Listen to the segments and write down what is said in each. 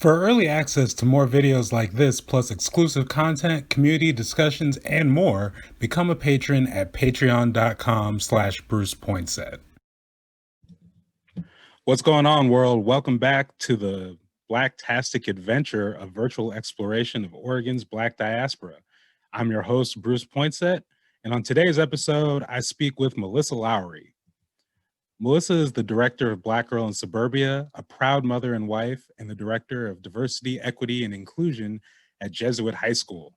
For early access to more videos like this, plus exclusive content, community discussions, and more, become a patron at patreon.com/BrucePoinsett. What's going on, world? Welcome back to the Blacktastic Adventure, a virtual exploration of Oregon's Black diaspora. I'm your host, Bruce Poinsett, and on today's episode, I speak with Melissa Lowery. Melissa is the director of Black Girl in Suburbia, a proud mother and wife, and the director of Diversity, Equity, and Inclusion at Jesuit High School.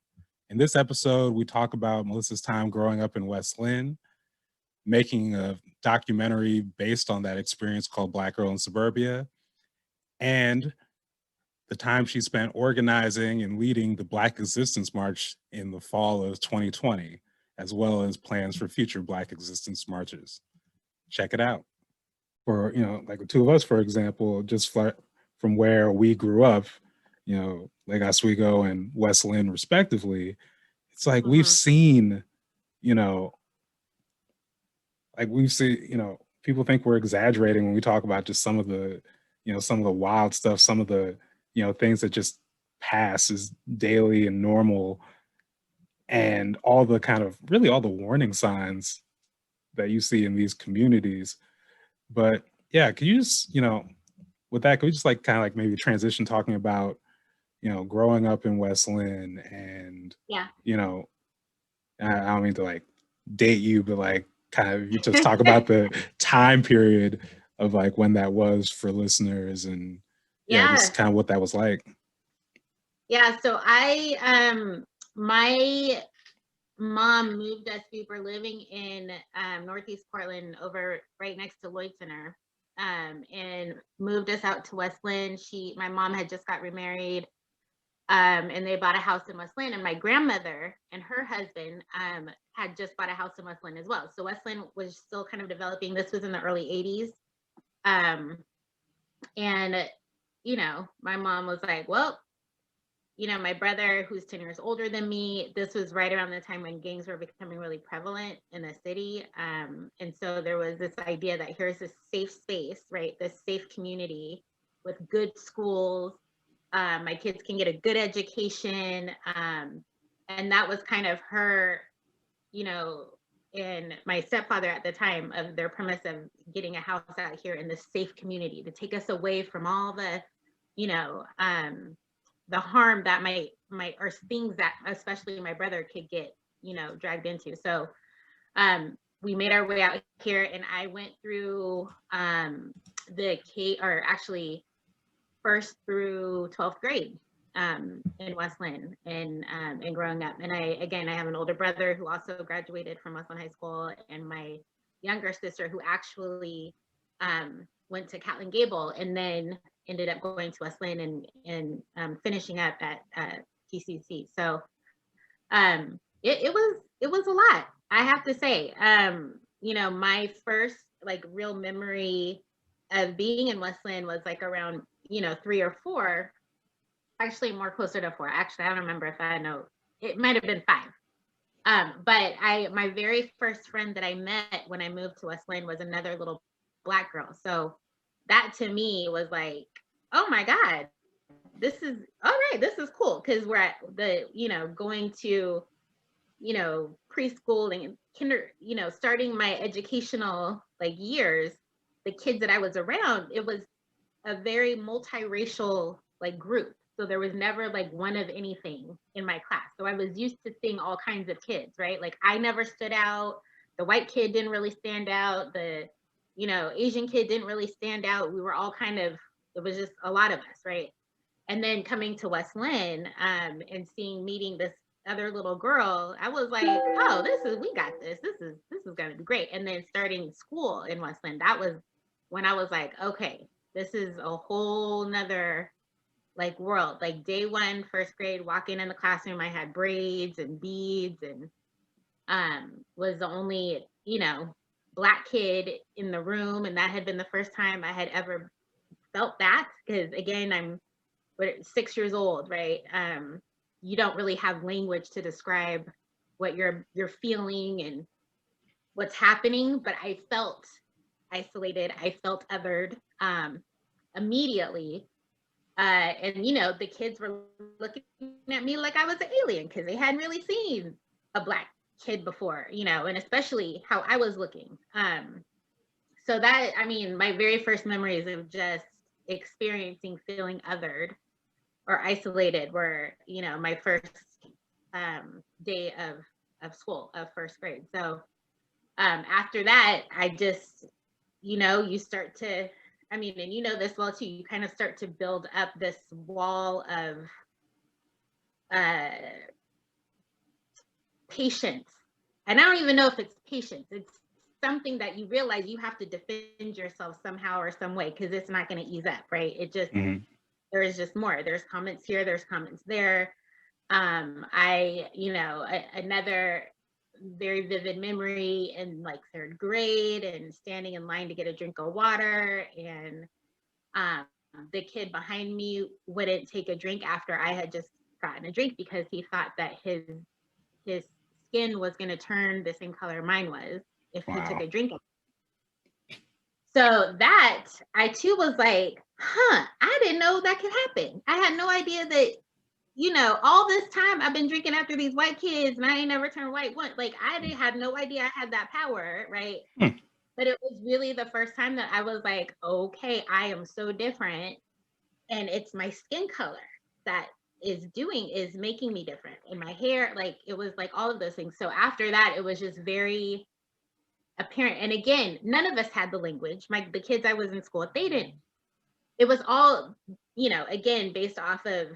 In this episode, we talk about Melissa's time growing up in West Lynn, making a documentary based on that experience called Black Girl in Suburbia, and the time she spent organizing and leading the Black Existence March in the fall of 2020, as well as plans for future Black Existence Marches. Check it out. For, like the two of us, for example, just from where we grew up, Lake Oswego and West Lynn respectively, it's like we've seen, people think we're exaggerating when we talk about just some of the wild stuff, some of the, things that just pass as daily and normal, and all the kind of really all the warning signs that you see in these communities. But yeah, could you just, with that, could we just maybe transition talking about, growing up in West Lynn and, I don't mean to like date you, but like kind of you just talk about the time period of like when that was for listeners and just kind of what that was like. Yeah, so my mom moved us. We were living in Northeast Portland, over right next to Lloyd Center, and moved us out to West Lynn. My mom had just got remarried, and they bought a house in West Lynn. And my grandmother and her husband had just bought a house in West Lynn as well. So West Lynn was still kind of developing. This was in the early 80s. And, my mom was like, well, my brother, who's 10 years older than me, this was right around the time when gangs were becoming really prevalent in the city. And so there was this idea that here's this safe space, right? This safe community with good schools. My kids can get a good education. And that was kind of her, and my stepfather at the time, of their premise of getting a house out here in this safe community to take us away from all the, the harm that might or things that especially my brother could get, dragged into. So we made our way out here, and I went through actually first through 12th grade in West Lynn, and growing up. And I have an older brother who also graduated from West Lynn High School, and my younger sister who actually went to Catlin Gable and then ended up going to West Lynn and finishing up at TCC. So it was a lot, I have to say. My first like real memory of being in West Lynn was like around 3 or 4, actually more closer to 4. Actually, I don't remember if I know, it might have been 5. But my very first friend that I met when I moved to West Lynn was another little Black girl. So that to me was like, oh my God, this is all right. This is cool, because we're at the, going to, preschool and starting my educational like years. The kids that I was around, it was a very multiracial like group. So there was never like one of anything in my class. So I was used to seeing all kinds of kids, right? Like I never stood out. The white kid didn't really stand out. The, Asian kid didn't really stand out. We were all kind of, it was just a lot of us, right? And then coming to West Lynn and meeting this other little girl, I was like, oh, we got this. This is gonna be great. And then starting school in West Lynn, that was when I was like, okay, this is a whole nother like world. Like day 1, first grade, walking in the classroom, I had braids and beads, and was the only, Black kid in the room. And that had been the first time I had ever felt that, because again, I'm 6 years old, right? You don't really have language to describe what you're feeling and what's happening, but I felt isolated. I felt othered immediately. And, you know, the kids were looking at me like I was an alien because they hadn't really seen a Black kid before, you know, and especially how I was looking. So that, I mean, my very first memories of just experiencing feeling othered or isolated were, you know, my first day of school, of first grade. So after that, I just, you know, you start to, I mean, and you know this well too, you kind of start to build up this wall of uh, patience. And I don't even know if it's patience. It's something that you realize you have to defend yourself somehow or some way because it's not going to ease up, right? It just, there is just more. There's comments here, there's comments there. You know, another very vivid memory in like third grade and standing in line to get a drink of water, and the kid behind me wouldn't take a drink after I had just gotten a drink because he thought that his skin was going to turn the same color mine was if he took a drink. So that I too was like, huh, I didn't know that could happen. I had no idea that, you know, all this time I've been drinking after these white kids and I ain't never turned white once. Like had no idea I had that power, right? But it was really the first time that I was like, okay, I am so different. And it's my skin color that is making me different. And my hair, like it was like all of those things. So after that, it was just very apparent. And again, none of us had the language. The kids I was in school with, they didn't. It was all, you know, again, based off of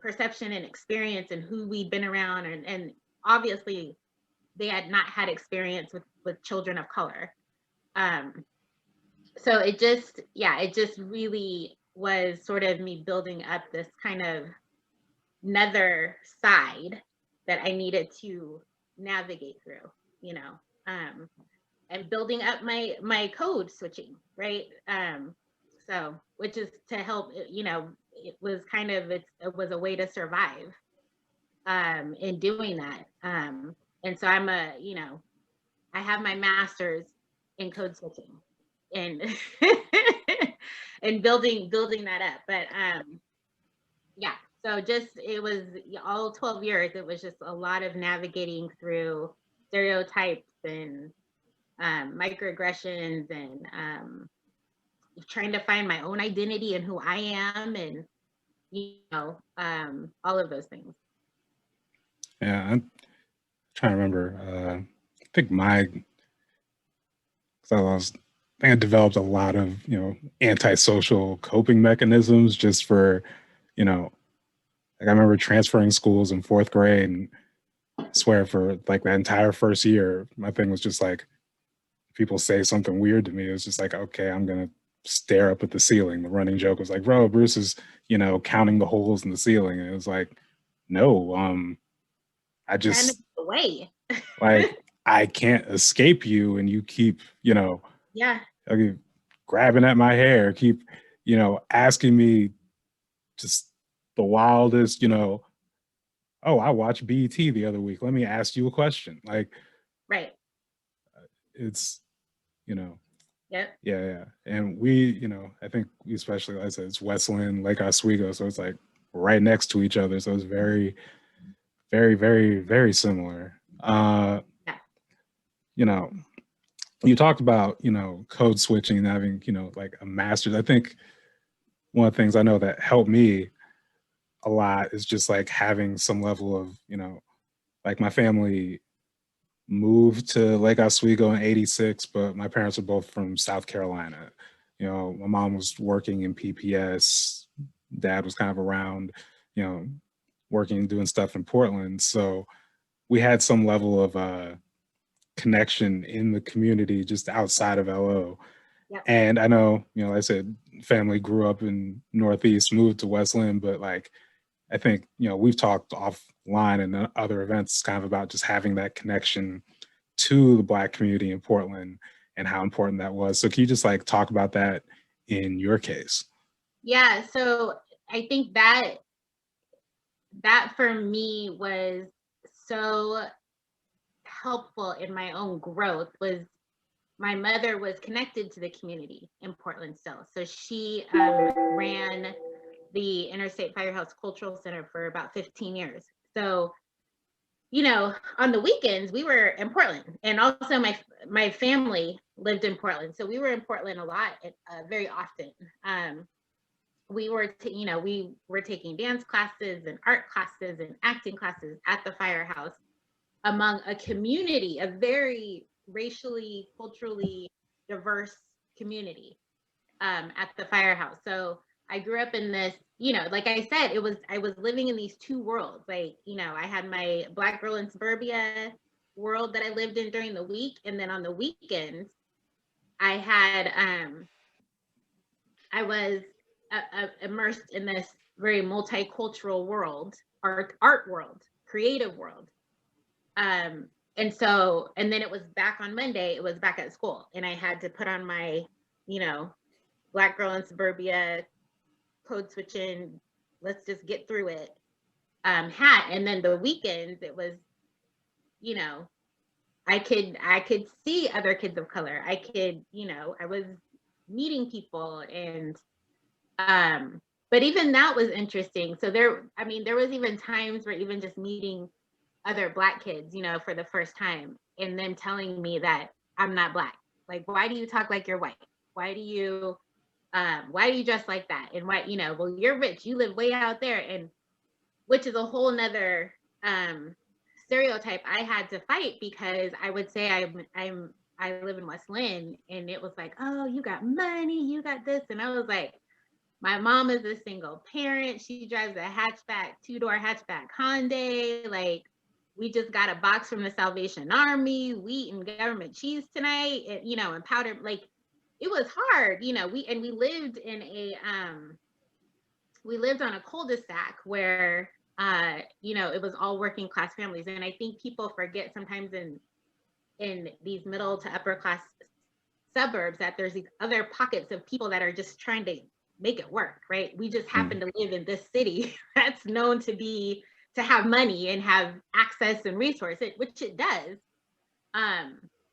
perception and experience and who we'd been around, and obviously they had not had experience with children of color. So it just really was sort of me building up this kind of nether side that I needed to navigate through, you know, and building up my code switching, right? So which is to help, you know, it was kind of it was a way to survive in doing that. And so you know, I have my master's in code switching and and building that up. But yeah, so just it was all 12 years, it was just a lot of navigating through stereotypes and microaggressions and trying to find my own identity and who I am, and you know, all of those things. Yeah, I'm trying to remember. I think I developed a lot of, you know, antisocial coping mechanisms just for, you know, like I remember transferring schools in fourth grade, and I swear for like that entire first year, my thing was just like, people say something weird to me, it was just like, okay, I'm gonna stare up at the ceiling. The running joke was like, bro, Bruce is, you know, counting the holes in the ceiling. And it was like, no, I just away. like I can't escape you, and you keep, you know, yeah, I keep grabbing at my hair, keep, you know, asking me just the wildest, you know, oh, I watched BET the other week. Let me ask you a question. Like, right. It's, you know, Yep. yeah. And we, you know, I think we especially, like I said, it's Westland, Lake Oswego. So it's like right next to each other. So it's very, very, very, very similar. You know, you talked about, you know, code switching and having, you know, like a master's. I think one of the things I know that helped me a lot is just like having some level of, you know, like my family moved to Lake Oswego in '86, but my parents are both from South Carolina. You know, my mom was working in PPS, dad was kind of around, you know, working, doing stuff in Portland. So we had some level of connection in the community just outside of LO. Yep. And I know, you know, like I said, family grew up in Northeast, moved to Westland, but like, I think, you know, we've talked offline and other events kind of about just having that connection to the Black community in Portland and how important that was. So can you just like talk about that in your case? Yeah, so I think that for me was so helpful in my own growth. Was my mother was connected to the community in Portland still. So she ran the Interstate Firehouse Cultural Center for about 15 years. So, you know, on the weekends we were in Portland, and also my family lived in Portland, so we were in Portland a lot, very often. We were, we were taking dance classes and art classes and acting classes at the firehouse among a community, a very racially, culturally diverse community at the firehouse. So I grew up in this, like I said, I was living in these two worlds. Like, I had my Black girl in suburbia world that I lived in during the week. And then on the weekends, I had, I was immersed in this very multicultural world, art world, creative world. And then it was back on Monday, it was back at school, and I had to put on my, Black girl in suburbia, code switching, let's just get through it, hat. And then the weekends, it was, I could see other kids of color. I could, I was meeting people, and but even that was interesting. So there was even times where even just meeting other Black kids, for the first time, and then telling me that I'm not Black. Like, why do you talk like you're white? Why do you dress like that? And why, well, you're rich, you live way out there. And which is a whole nother stereotype I had to fight, because I would say I live in West Lynn, and it was like, oh, you got money, you got this. And I was like, my mom is a single parent. She drives a hatchback, 2-door hatchback Hyundai. Like, we just got a box from the Salvation Army, wheat and government cheese tonight, and, and powder. Like, it was hard, we lived in we lived on a cul-de-sac where, it was all working class families. And I think people forget sometimes in these middle to upper class suburbs that there's these other pockets of people that are just trying to make it work, right? We just happen to live in this city that's known to have money and have access and resources, which it does.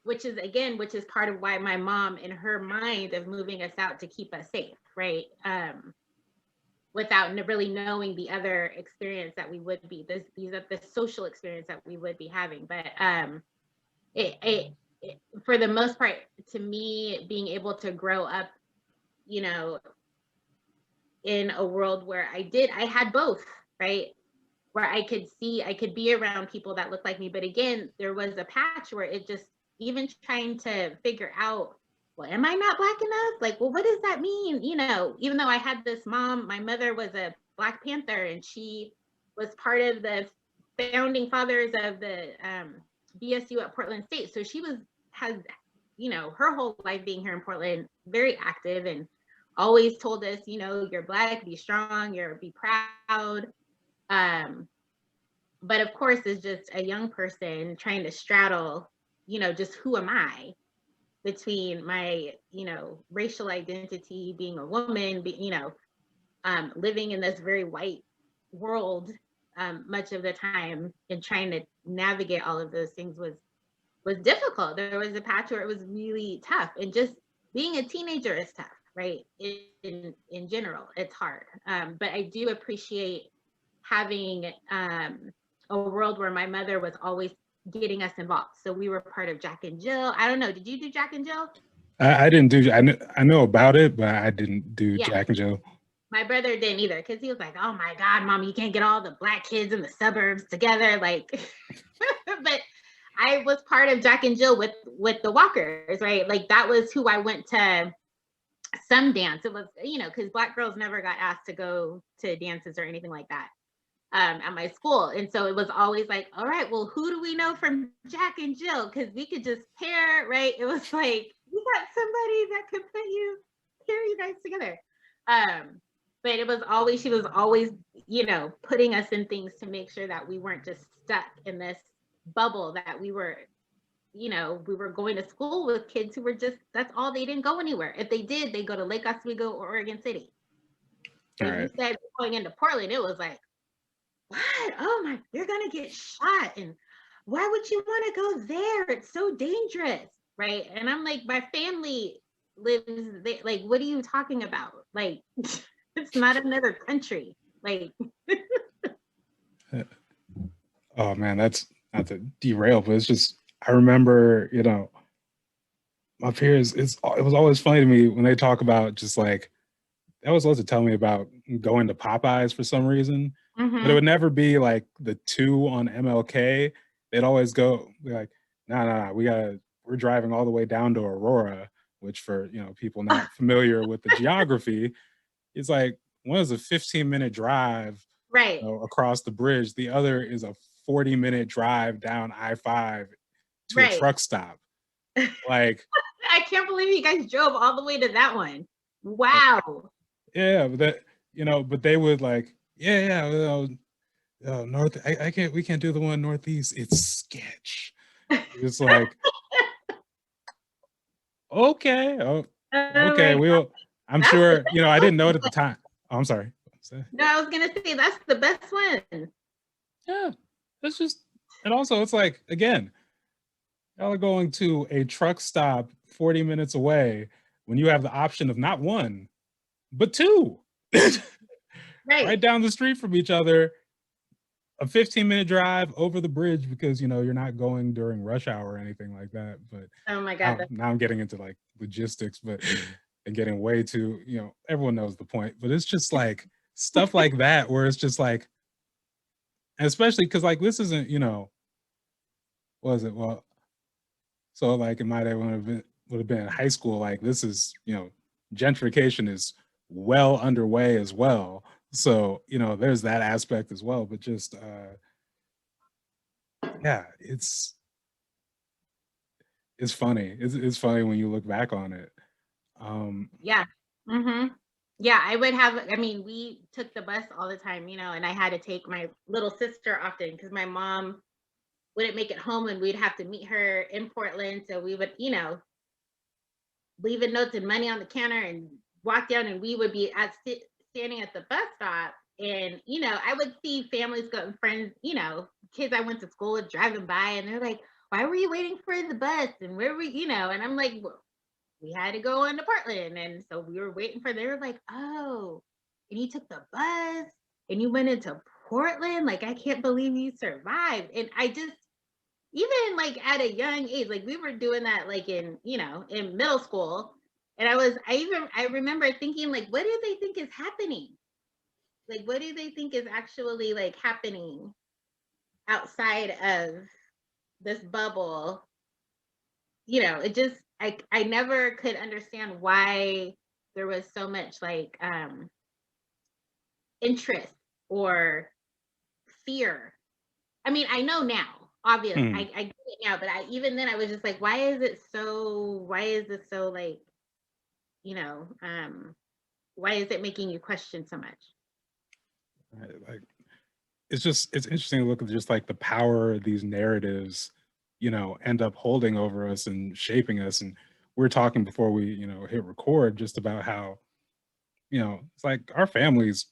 Which is part of why my mom, in her mind of moving us out to keep us safe, right? Without really knowing the other experience that we would be, the social experience that we would be having. But it for the most part, to me, being able to grow up, in a world where I had both, right? Where I could be around people that look like me. But again, there was a patch where it just, even trying to figure out, well, am I not Black enough? Like, well, what does that mean? Even though I had this mom, my mother was a Black Panther, and she was part of the founding fathers of the BSU at Portland State. So she has her whole life being here in Portland, very active, and always told us, you're Black, be strong, be proud. But of course, as just a young person trying to straddle, just who am I between my, racial identity, being a woman, living in this very white world much of the time, and trying to navigate all of those things was difficult. There was a patch where it was really tough, and just being a teenager is tough, right? In general, it's hard. But I do appreciate having a world where my mother was always getting us involved. So we were part of Jack and Jill. I don't know. Did you do Jack and Jill? I didn't do. I know about it, but I didn't do Jack and Jill. My brother didn't either, because he was like, "Oh my God, Mom, you can't get all the Black kids in the suburbs together." Like, but I was part of Jack and Jill with the Walkers, right? Like, that was who I went to some dance. It was, because Black girls never got asked to go to dances or anything like that at my school. And so it was always like, all right, well, who do we know from Jack and Jill? Because we could just pair, right? It was like, we got somebody that could pair you guys together. But she was always, putting us in things to make sure that we weren't just stuck in this bubble, that we were going to school with kids who were just, that's all, they didn't go anywhere. If they did, they go to Lake Oswego or Oregon City. If you said going into Portland, it was like, what? Oh my, you're gonna get shot, and why would you want to go there? It's so dangerous, right? And I'm like, my family lives there. Like, what are you talking about? Like, It's not another country. Like, Oh man, that's not to derail, but it's just I remember, my peers. It was always funny to me when they talk about just like they always love to tell me about going to Popeyes for some reason, but it mm-hmm. would never be like the two on MLK. They'd always be like, no, no, no, we're driving all the way down to Aurora, which for people not familiar with the geography, it's like one is a 15-minute drive Right, across the bridge. The other is a 40-minute drive down I-5 to a right. truck stop. Like, I can't believe you guys drove all the way to that one. Wow. yeah, but they would like, yeah, north. We can't do the one northeast. It's sketch. It's like, okay, oh, Oh okay, my God. I'm That's the sure. best I didn't know it at the one. time. Oh, I'm sorry. No, I was gonna say that's the best one. Yeah, that's just, and also it's like again, y'all are going to a truck stop 40 minutes away when you have the option of not one, but two, right Right. down the street from each other, a 15-minute drive over the bridge because you're not going during rush hour or anything like that. But Oh my God. now I'm getting into like logistics, but and getting way too, everyone knows the point. But it's just like stuff like that where it's just like, and especially because like this isn't, what was it? Well, so like in my day when it would have been in high school, like this is, gentrification is well underway as well. So, there's that aspect as well. But just yeah, it's funny. It's funny when you look back on it. Yeah. Mm-hmm. Yeah, I would have, I mean, we took the bus all the time, and I had to take my little sister often because my mom wouldn't make it home and we'd have to meet her in Portland. So we would, leaving notes and money on the counter and walk down and we would be standing at the bus stop. And, I would see families go, friends, kids I went to school with driving by and they're like, why were you waiting for the bus? And where were, and I'm like, well, we had to go on to Portland. And so we were waiting for, they were like, oh, and you took the bus and you went into Portland. Like, I can't believe you survived. And I just, even like at a young age, like we were doing that like in middle school. And I remember thinking, like, what do they think is happening? Like, what do they think is actually like happening outside of this bubble? It just I never could understand why there was so much like interest or fear. I mean, I know now, obvious. hmm. I get it now, but even then I was just like, why is this so like, you know, um, why is it making you question so much? Right, like it's interesting to look at just like the power these narratives, end up holding over us and shaping us. And we are talking before we, hit record just about how, it's like our families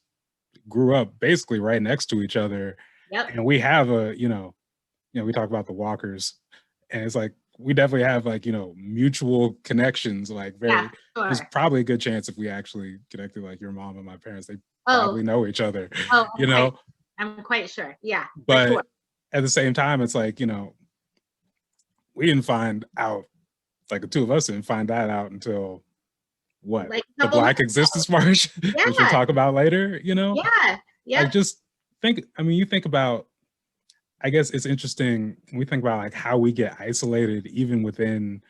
grew up basically right next to each other. Yep. And we have we talk about the Walkers, and it's like we definitely have like, mutual connections, like Yeah, there's sure. probably a good chance if we actually connected like your mom and my parents, they Oh, probably know each other, oh, you know, I'm quite sure. Yeah, for sure. but at the same time, it's like, we didn't find out, like the two of us didn't find that out until what? Like a The couple Black months. Existence March, which we'll Yeah, talk about later, yeah, like yep, just you think about, I guess it's interesting when we think about like how we get isolated even within,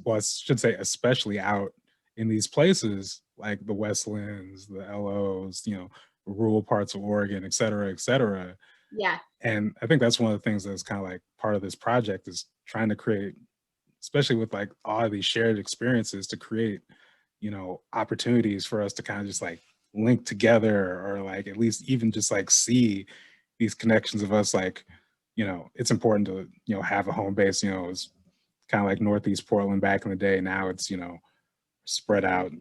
well, I should say especially out in these places like the Westlands, the LOs, rural parts of Oregon, et cetera, et cetera. yeah, And I think that's one of the things that's kind of like part of this project is trying to create, especially with like all of these shared experiences, to create, opportunities for us to kind of just like link together, or like at least even just like see these connections of us. Like, it's important to, have a home base. It's kind of like Northeast Portland back in the day. Now it's, spread out.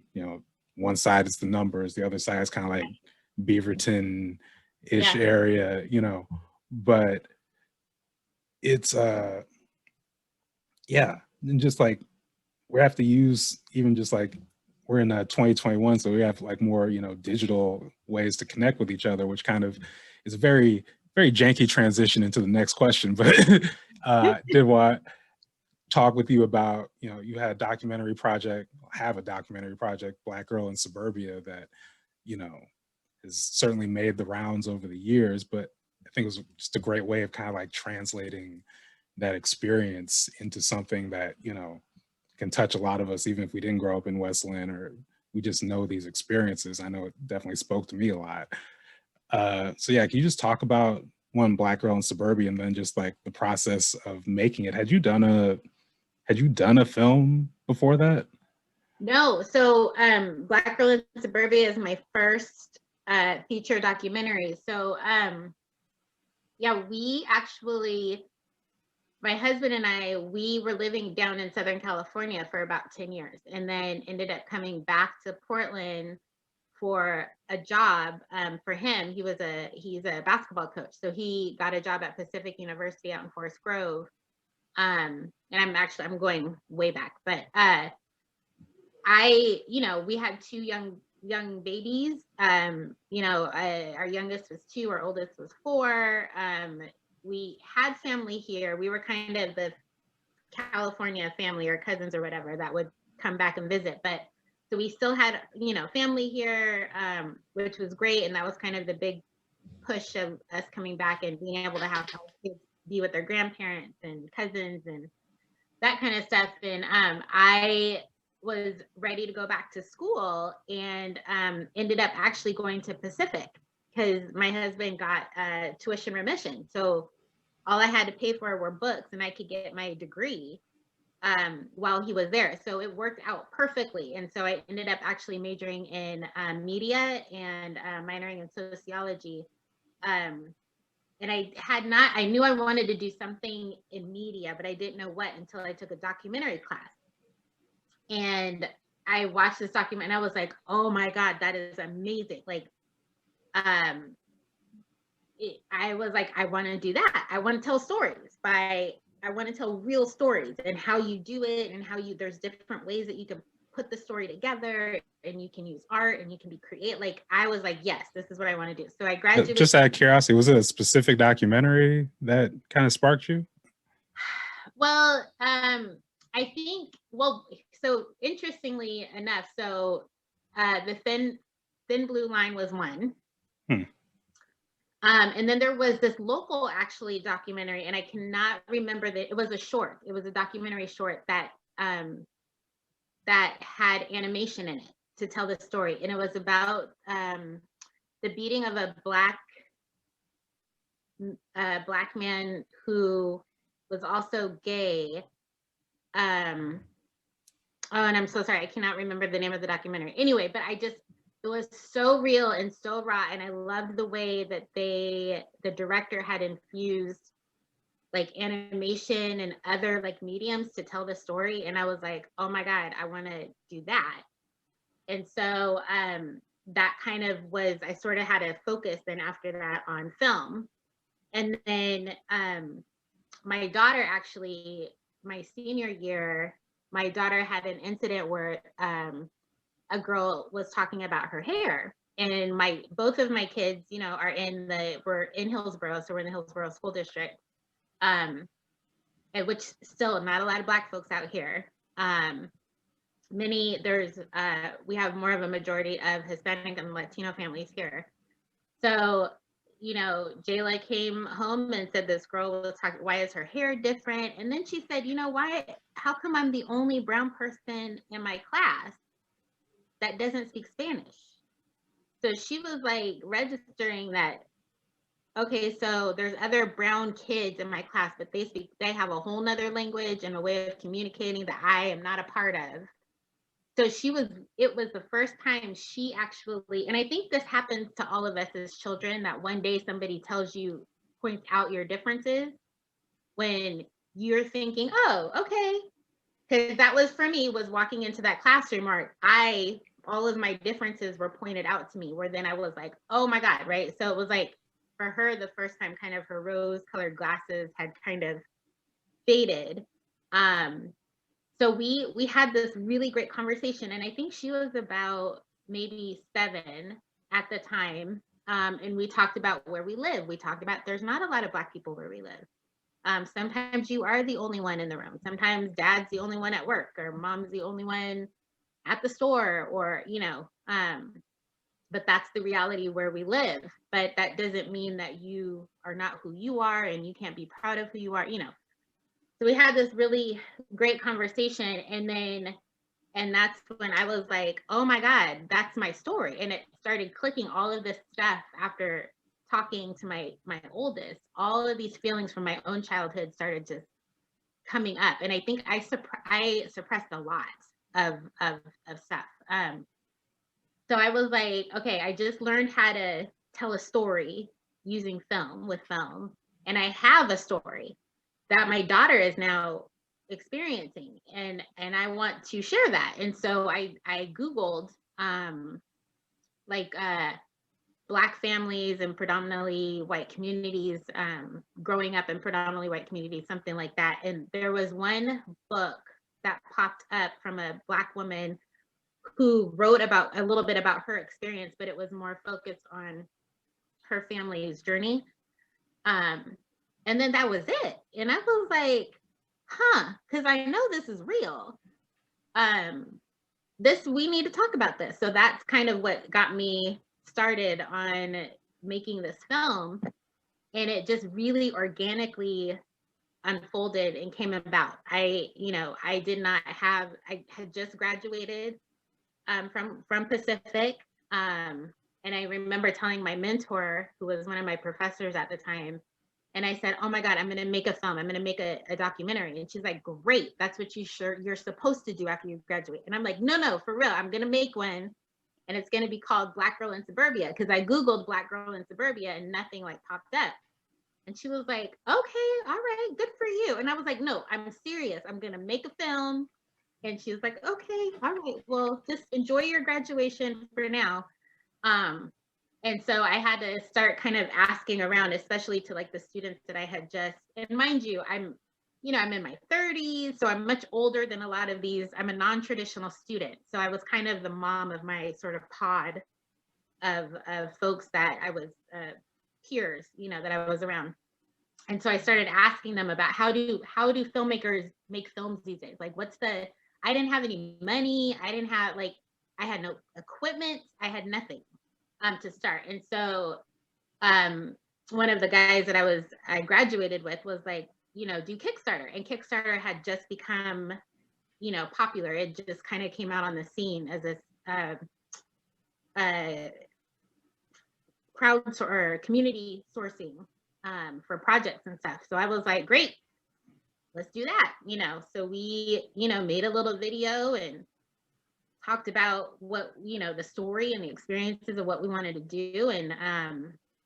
One side is the numbers, the other side is kind of like Beaverton-ish yeah, area, but it's yeah, and just like we have to use even just like we're in 2021, so we have like more, you know, digital ways to connect with each other, which kind of is a very, very janky transition into the next question. But did want to talk with you about, you know, you had a documentary project, have a documentary project, Black Girl in Suburbia, that, you know, has certainly made the rounds over the years, but I think it was just a great way of kind of like translating that experience into something that, you know, can touch a lot of us, even if we didn't grow up in Westland or we just know these experiences. I know it definitely spoke to me a lot. So yeah, can you just talk about one, Black Girl in Suburbia, and then just like the process of making it? Had you done a film before that? No, so Black Girl in Suburbia is my first feature documentary. So yeah, we actually, my husband and I, we were living down in Southern California for about 10 years and then ended up coming back to Portland for a job. For him, he's a basketball coach. So he got a job at Pacific University out in Forest Grove. And I'm going way back, but we had two young babies. Our youngest was 2, our oldest was 4. We had family here. We were kind of the California family or cousins or whatever that would come back and visit. But so we still had, family here, which was great. And that was kind of the big push of us coming back and being able to have kids be with their grandparents and cousins and that kind of stuff. And I was ready to go back to school and ended up actually going to Pacific because my husband got tuition remission. So all I had to pay for were books and I could get my degree while he was there. So it worked out perfectly. And so I ended up actually majoring in media and minoring in sociology. And I knew I wanted to do something in media, but I didn't know what until I took a documentary class. And I watched this document and I was like, oh my God, that is amazing. Like, I was like, I want to do that. I want to tell stories I want to tell real stories and how you do it and there's different ways that you can put the story together and you can use art and you can be creative. Like, I was like, yes, this is what I want to do. So I graduated. Just out of curiosity, was it a specific documentary that kind of sparked you? Well, I think, so interestingly enough, so the Thin Blue Line was one. And then there was this local actually documentary, and I cannot remember it was a documentary short that had animation in it to tell the story. And it was about the beating of a black man who was also gay. And I'm so sorry, I cannot remember the name of the documentary. Anyway, but it was so real and so raw. And I loved the way that the director had infused like animation and other like mediums to tell the story. And I was like, oh my God, I want to do that. And so that kind of was, I sort of had a focus then after that on film. And then my daughter actually, my senior year, my daughter had an incident where a girl was talking about her hair. And both of my kids, we're in Hillsborough, so we're in the Hillsborough School District, and which still not a lot of Black folks out here. We have more of a majority of Hispanic and Latino families here. So, Jayla came home and said this girl was talking, why is her hair different? And then she said, how come I'm the only brown person in my class that doesn't speak Spanish? So she was like registering that, okay, so there's other brown kids in my class, but they have a whole nother language and a way of communicating that I am not a part of. So it was the first time she actually, and I think this happens to all of us as children, that one day somebody points out your differences when you're thinking, oh, okay. Because that was for me, was walking into that classroom where all of my differences were pointed out to me, where then I was like, oh my God, right? So it was like, for her, the first time kind of her rose colored glasses had kind of faded. so we had this really great conversation, and I think she was about maybe 7 at the time. And we talked about where we live. We talked about there's not a lot of Black people where we live. Sometimes you are the only one in the room. Sometimes dad's the only one at work, or mom's the only one at the store, or but that's the reality where we live. But that doesn't mean that you are not who you are and you can't be proud of who you are. So we had this really great conversation, and that's when I was like, oh my God, that's my story. And it started clicking, all of this stuff after talking to my oldest. All of these feelings from my own childhood started just coming up. And I think I suppressed a lot of stuff. So I was like, okay, I just learned how to tell a story using film. And I have a story that my daughter is now experiencing, and I want to share that. And so I Googled like Black families in predominantly white communities, growing up in predominantly white communities, something like that. And there was one book that popped up from a Black woman who wrote about a little bit about her experience, but it was more focused on her family's journey. And then that was it. And I was like, because I know this is real. We need to talk about this. So that's kind of what got me started on making this film. And it just really organically unfolded and came about. I had just graduated from Pacific. And I remember telling my mentor, who was one of my professors at the time, and I said, oh my God, I'm going to make a film. I'm going to make a documentary. And she's like, great. That's what you're supposed to do after you graduate. And I'm like, no, for real. I'm going to make one. And it's going to be called Black Girl in Suburbia. Because I Googled Black Girl in Suburbia and nothing like popped up. And she was like, okay, all right, good for you. And I was like, no, I'm serious. I'm going to make a film. And she was like, okay, all right, well, just enjoy your graduation for now. And so I had to start kind of asking around, especially to like the students that I had just, and mind you, I'm in my 30s, so I'm much older than a lot of these. I'm a non-traditional student. So I was kind of the mom of my sort of pod of folks that I was peers, that I was around. And so I started asking them about how do filmmakers make films these days? Like, I didn't have any money. I had no equipment. I had nothing to start. And so one of the guys that I graduated with was like, do Kickstarter. And Kickstarter had just become, popular. It just kind of came out on the scene as this crowd or community sourcing for projects and stuff. So I was like, great, let's do that. So we, made a little video and talked about what, the story and the experiences of what we wanted to do. And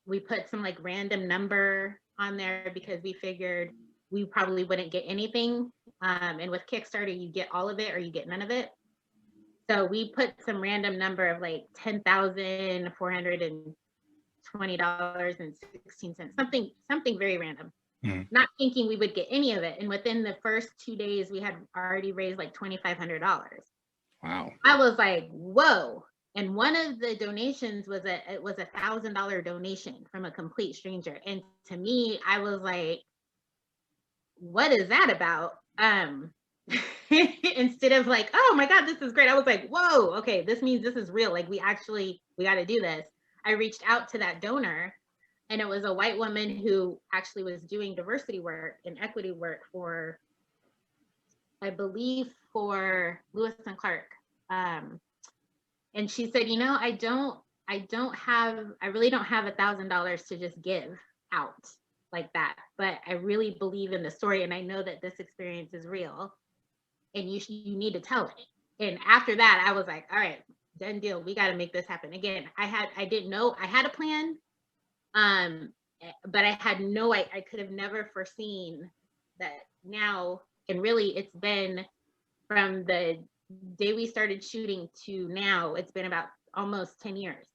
we put some like random number on there because we figured we probably wouldn't get anything. And with Kickstarter, you get all of it or you get none of it. So we put some random number of like $10,420.16, something very random. Not thinking we would get any of it. And within the first 2 days, we had already raised like $2,500. Wow. I was like, whoa. And one of the donations was a $1,000 donation from a complete stranger. And to me, I was like, what is that about? Instead of like, oh my God, this is great. I was like, whoa, okay, this means this is real. Like we got to do this. I reached out to that donor, and it was a white woman who actually was doing diversity work and equity work for, I believe, for Lewis and Clark. And she said, I really don't have $1,000 to just give out like that, but I really believe in the story, and I know that this experience is real, and you need to tell it. And after that, I was like, all right, done deal. We got to make this happen. Again, I didn't know I had a plan, but I could have never foreseen that now. And really, it's been from the day we started shooting to now, it's been about almost 10 years.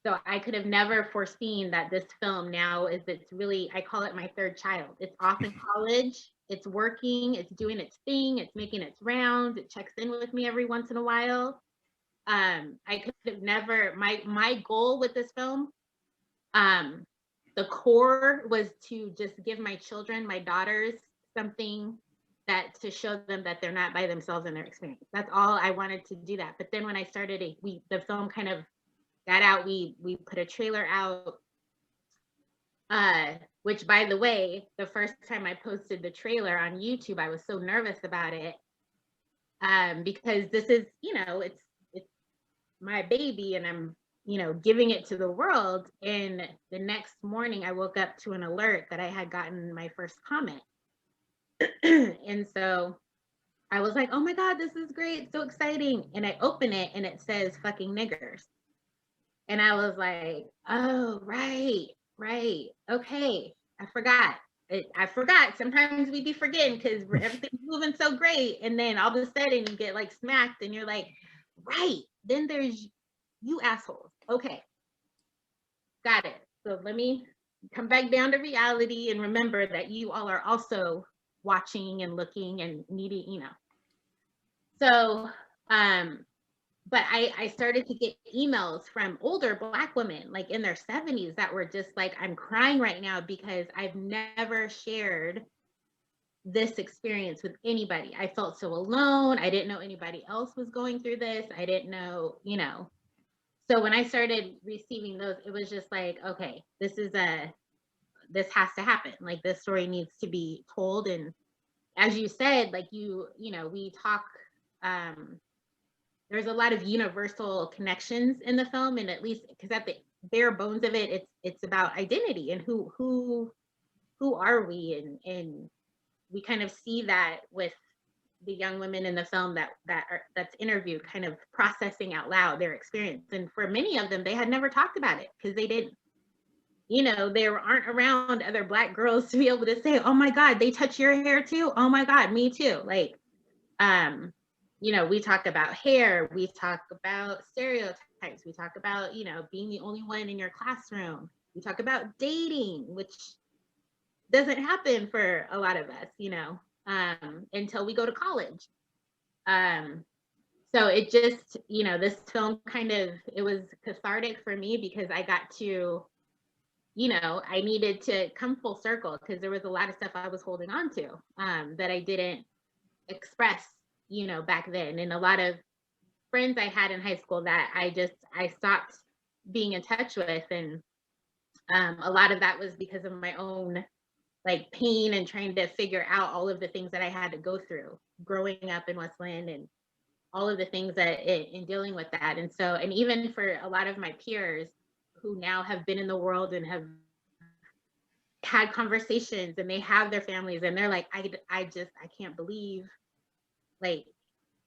So I could have never foreseen that this film now it's really, I call it my third child. It's off in college. it's working, it's doing its thing, it's making its rounds, it checks in with me every once in a while. I could have never, my goal with this film, the core was to just give my children, my daughters, something that to show them that they're not by themselves in their experience. That's all I wanted to do that. But then when I started it, the film kind of got out, we put a trailer out, which by the way, the first time I posted the trailer on YouTube, I was so nervous about it. Because this is, it's my baby and I'm, giving it to the world. And the next morning I woke up to an alert that I had gotten my first comment. And so I was like, oh my God, this is great, so exciting. And I open it and it says fucking niggers. And I was like, oh, right, okay. I forgot. Sometimes we be forgetting because everything's moving so great. And then all of a sudden you get like smacked and you're like, right. Then there's you assholes. Okay. Got it. So let me come back down to reality and remember that you all are also watching and looking and needing, So, but I started to get emails from older Black women, like in their 70s, that were just like, I'm crying right now because I've never shared this experience with anybody. I felt so alone. I didn't know anybody else was going through this. I didn't know, So when I started receiving those, it was just like, okay, this has to happen. Like this story needs to be told. And as you said, like we talk, there's a lot of universal connections in the film, and at least because at the bare bones of it, it's about identity and who are we, and we kind of see that with the young women in the film that's interviewed, kind of processing out loud their experience. And for many of them, they had never talked about it because they didn't, they aren't around other Black girls to be able to say, oh my God, they touch your hair too. Oh my God, me too. Like, we talk about hair, we talk about stereotypes, we talk about, being the only one in your classroom. We talk about dating, which doesn't happen for a lot of us, until we go to college. So it just, this film it was cathartic for me because I got to, I needed to come full circle because there was a lot of stuff I was holding on to that I didn't express, back then. And a lot of friends I had in high school that I stopped being in touch with. And a lot of that was because of my own like pain and trying to figure out all of the things that I had to go through growing up in Westland and all of the things in dealing with that. And so, and even for a lot of my peers who now have been in the world and have had conversations and they have their families and they're like, I can't believe, like,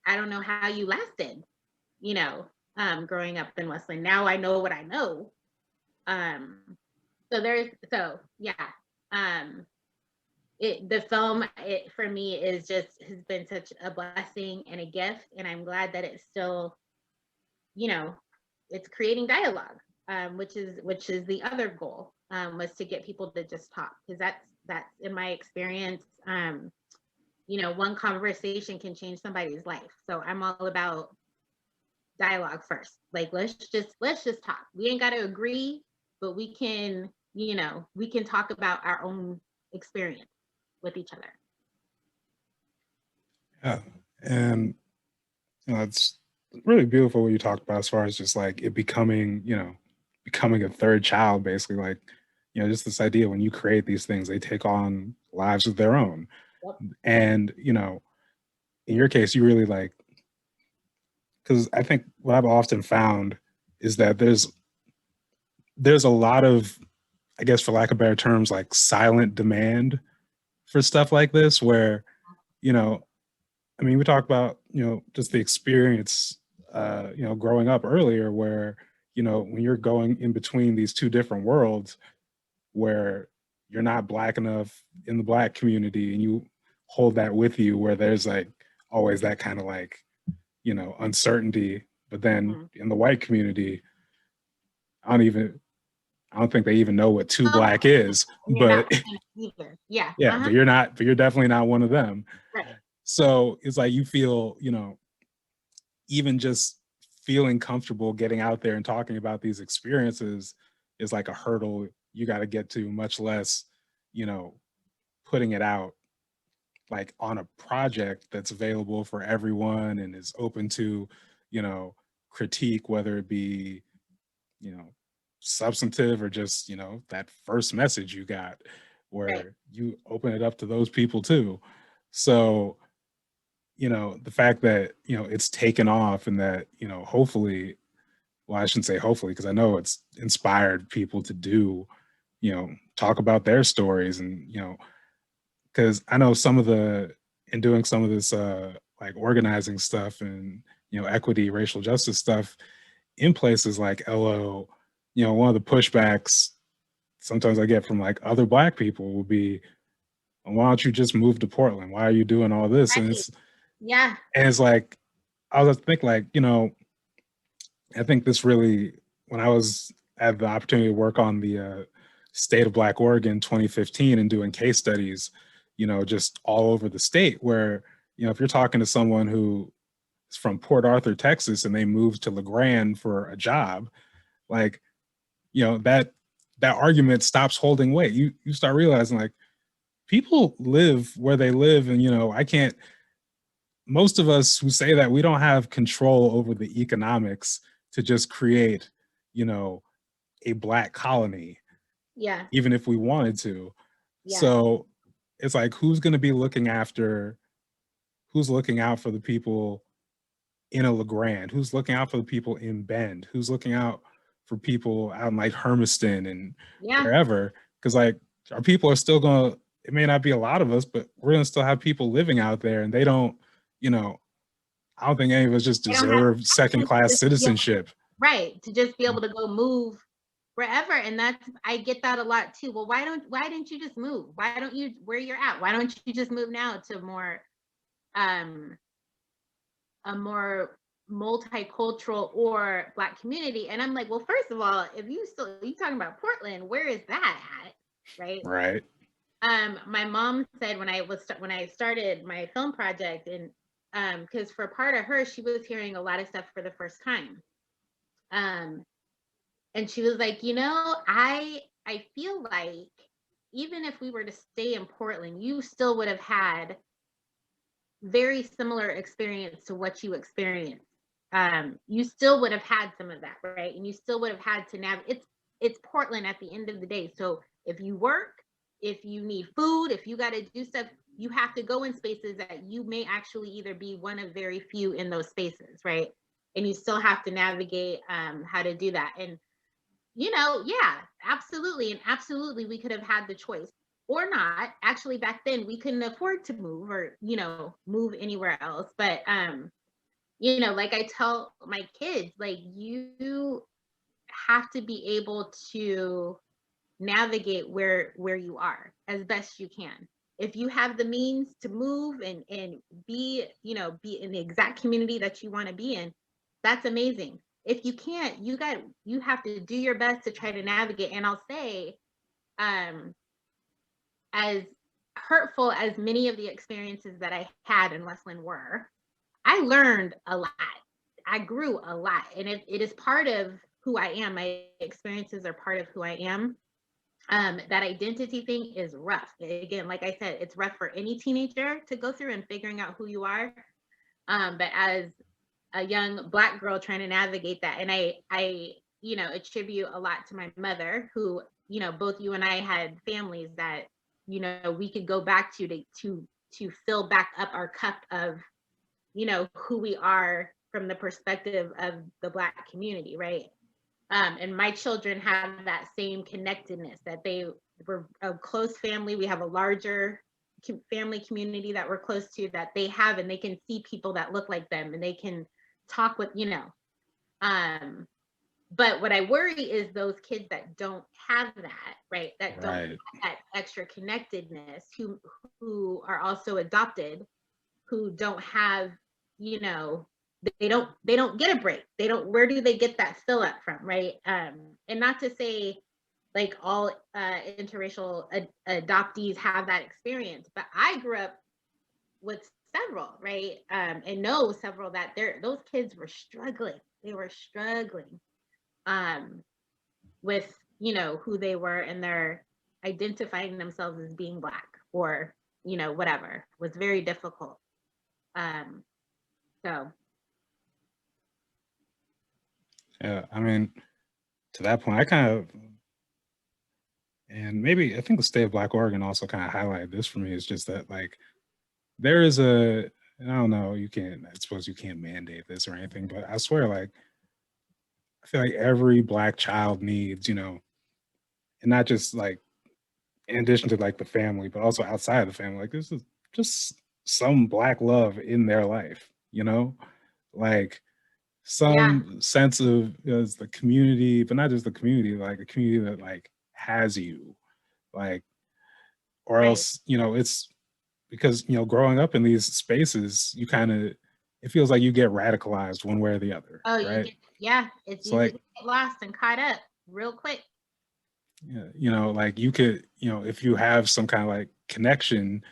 I don't know how you lasted, growing up in Westland. Now I know what I know. The film, for me, has been such a blessing and a gift, and I'm glad that it's still, it's creating dialogue, which is the other goal, was to get people to just talk, because that's in my experience, one conversation can change somebody's life. So I'm all about dialogue first. Like let's just talk. We ain't got to agree, but we can talk about our own experience with each other. Yeah, and it's really beautiful what you talked about as far as just like it becoming a third child, basically. Like, just this idea when you create these things, they take on lives of their own. Yep. And in your case, you really like, because I think what I've often found is that there's a lot of, I guess for lack of better terms, like silent demand for stuff like this, where, I mean, we talked about, just the experience, growing up earlier where, when you're going in between these two different worlds where you're not Black enough in the Black community and you hold that with you, where there's like always that kind of like, uncertainty. But then in the white community, I don't even, I don't think they even know what too Oh, black is, and you're not but either. Yeah. yeah, but you're definitely not one of them. Right. So it's like you feel, even just feeling comfortable getting out there and talking about these experiences is like a hurdle you got to get to, much less, you know, putting it out like on a project that's available for everyone and is open to, you know, critique, whether it be, you know, substantive or just, that first message you got Right. where you open it up to those people too. So, the fact that, it's taken off and that, hopefully, well, I shouldn't say hopefully, because I know it's inspired people to do, talk about their stories and, because I know in doing some of this, like organizing stuff and, equity, racial justice stuff in places like LO, one of the pushbacks sometimes I get from like other black people will be, why don't you just move to Portland? Why are you doing all this? And Right. Yeah. it's like, I was thinking like, I think this really, when I was had the opportunity to work on the State of Black Oregon 2015 and doing case studies, just all over the state where, if you're talking to someone who is from Port Arthur, Texas, and they moved to LeGrand for a job, like, that argument stops holding weight. You start realizing like people live where they live, and I can't. Most of us who say that we don't have control over the economics to just create, you know, a black colony, Yeah. even if we wanted to. Yeah. So it's like, who's looking out for the people in a LeGrand? Who's looking out for the people in Bend? Who's looking out for people out in like Hermiston and Yeah. wherever? Because like our people are still gonna, it may not be a lot of us, but we're gonna still have people living out there and they don't, you know, I don't think any of us just They don't have deserve second access to class just be able, citizenship. right, to just be able to go move wherever. And that's, I get that a lot too. Well, why didn't you just move? Why don't you, where you're at, why don't you just move now to more um a more multicultural or black community? And I'm like, well, first of all, if you talking about Portland, where is that at? Right. Right. My mom said when I started my film project, and because for part of her, she was hearing a lot of stuff for the first time. Um, and she was like, I feel like even if we were to stay in Portland, you still would have had very similar experience to what you experienced. You still would have had some of that, right? And you still would have had to it's Portland at the end of the day. So if you work, if you need food, if you got to do stuff, you have to go in spaces that you may actually either be one of very few in those spaces, right? And you still have to navigate how to do that. And yeah, absolutely. And absolutely, we could have had the choice or not. Actually, back then, we couldn't afford to move or, move anywhere else. But, like I tell my kids, like, you have to be able to navigate where you are as best you can. If you have the means to move and be in the exact community that you want to be in, that's amazing. If you can't, you have to do your best to try to navigate. And I'll say, um, as hurtful as many of the experiences that I had in Westland were, I learned a lot. I grew a lot. And it is part of who I am. My experiences are part of who I am. That identity thing is rough. Again, like I said, it's rough for any teenager to go through and figuring out who you are. But as a young Black girl trying to navigate that, and I attribute a lot to my mother, who, both you and I had families that, we could go back to fill back up our cup of, who we are from the perspective of the Black community, right? And my children have that same connectedness, that they were a close family. We have a larger family community that we're close to, that they have, and they can see people that look like them and they can talk with, but what I worry is those kids that don't have that, right? That don't have Right. that extra connectedness, who are also adopted, who don't have, you know, they don't get a break. They don't, where do they get that fill up from, right? And not to say like all interracial adoptees have that experience, but I grew up with several, right? And know several that those kids were struggling. They were struggling with, you know, who they were, and their identifying themselves as being Black, or, you know, whatever, was very difficult. So Yeah, I mean, to that point, I kind of, and maybe I think the state of Black Oregon also kind of highlighted this for me. Is just that, like, there is a, and I don't know, you can't, I suppose you can't mandate this or anything, but I swear, like, I feel like every Black child needs, you know, and not just like in addition to like the family, but also outside of the family, like this is just some Black love in their life, you know, like yeah, some sense of, you know, it's the community, but not just the community, like a community that like has you, like, or right. else, you know, it's because, you know, growing up in these spaces, you kind of, it feels like you get radicalized one way or the other, Oh, you right? get, yeah, it's So easy like, to get lost and caught up real quick. yeah, you know, like you could, you know, if you have some kind of like connection,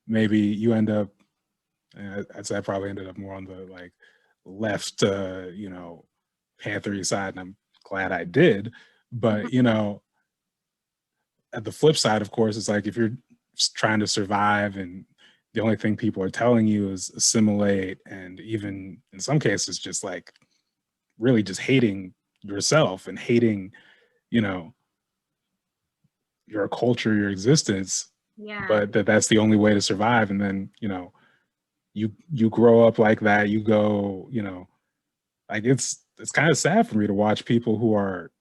maybe you end up, I'd say I probably ended up more on the like left, you know, Panthery side, and I'm glad I did. But, you know, at the flip side, of course, it's like if you're just trying to survive and the only thing people are telling you is assimilate, and even in some cases, just like really just hating yourself and hating, you know, your culture, your existence, Yeah, but that's the only way to survive. And then, you know, you grow up like that, you go, you know, like it's kind of sad for me to watch people who are,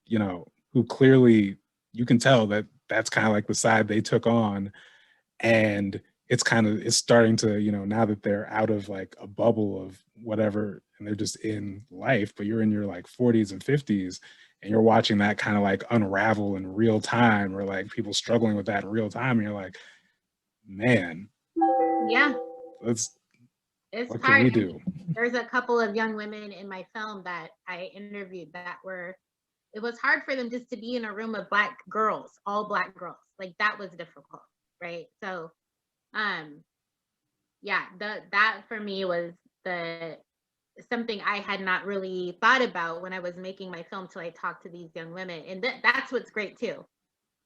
you know, who clearly you can tell that that's kind of like the side they took on, and it's kind of, it's starting to, you know, now that they're out of like a bubble of whatever and they're just in life, but you're in your like 40s and 50s and you're watching that kind of like unravel in real time, or like people struggling with that in real time, and you're like, man, yeah, let's, it's what can hard. we I mean, do? there's a couple of young women in my film that I interviewed that were, it was hard for them just to be in a room of Black girls, all Black girls. Like that was difficult, right? So, um, yeah, that for me was the something I had not really thought about when I was making my film till I talked to these young women, and that's what's great too.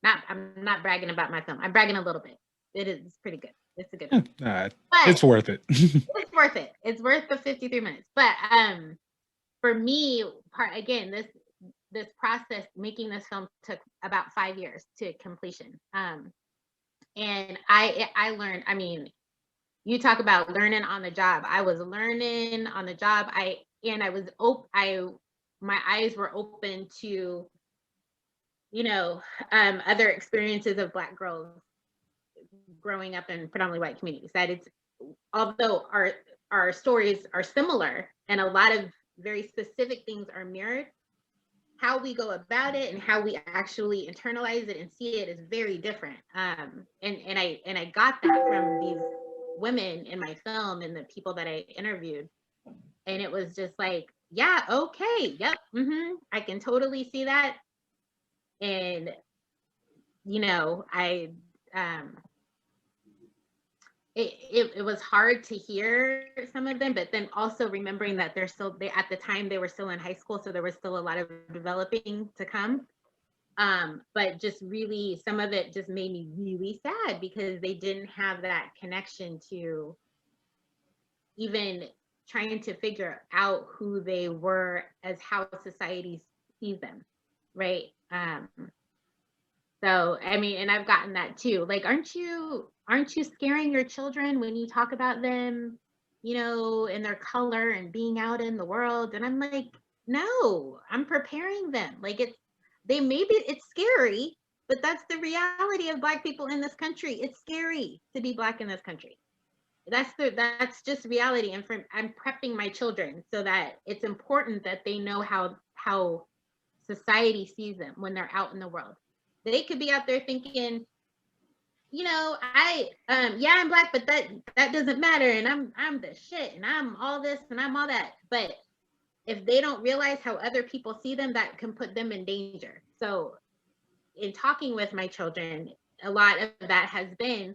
Not, I'm not bragging about my film. I'm bragging a little bit. It is pretty good. It's a good Yeah, film, it's but worth it. it's worth it. It's worth the 53 minutes. But for me, part again, this process making this film took about 5 years to completion. And I learned. I mean, you talk about learning on the job. I was learning on the job. I was my eyes were open to, you know, other experiences of Black girls growing up in predominantly white communities. That it's, although our stories are similar and a lot of very specific things are mirrored, how we go about it and how we actually internalize it and see it is very different. And I got that from these women in my film and the people that I interviewed, and it was just like, yeah, okay, yep, I can totally see that. And you know, I um, it was hard to hear some of them, but then also remembering that they at the time they were still in high school, so there was still a lot of developing to come. But just really, some of it just made me really sad because they didn't have that connection to even trying to figure out who they were as how society sees them, right? So I mean, and I've gotten that too. Like, aren't you scaring your children when you talk about them, you know, and their color and being out in the world? And I'm like, no, I'm preparing them. Like maybe it's scary, but that's the reality of Black people in this country. It's scary to be Black in this country. That's just reality. And I'm prepping my children so that it's important that they know how society sees them when they're out in the world. They could be out there thinking, you know, yeah, I'm Black, but that doesn't matter, and I'm the shit, and I'm all this and I'm all that. But if they don't realize how other people see them, that can put them in danger. So in talking with my children, a lot of that has been,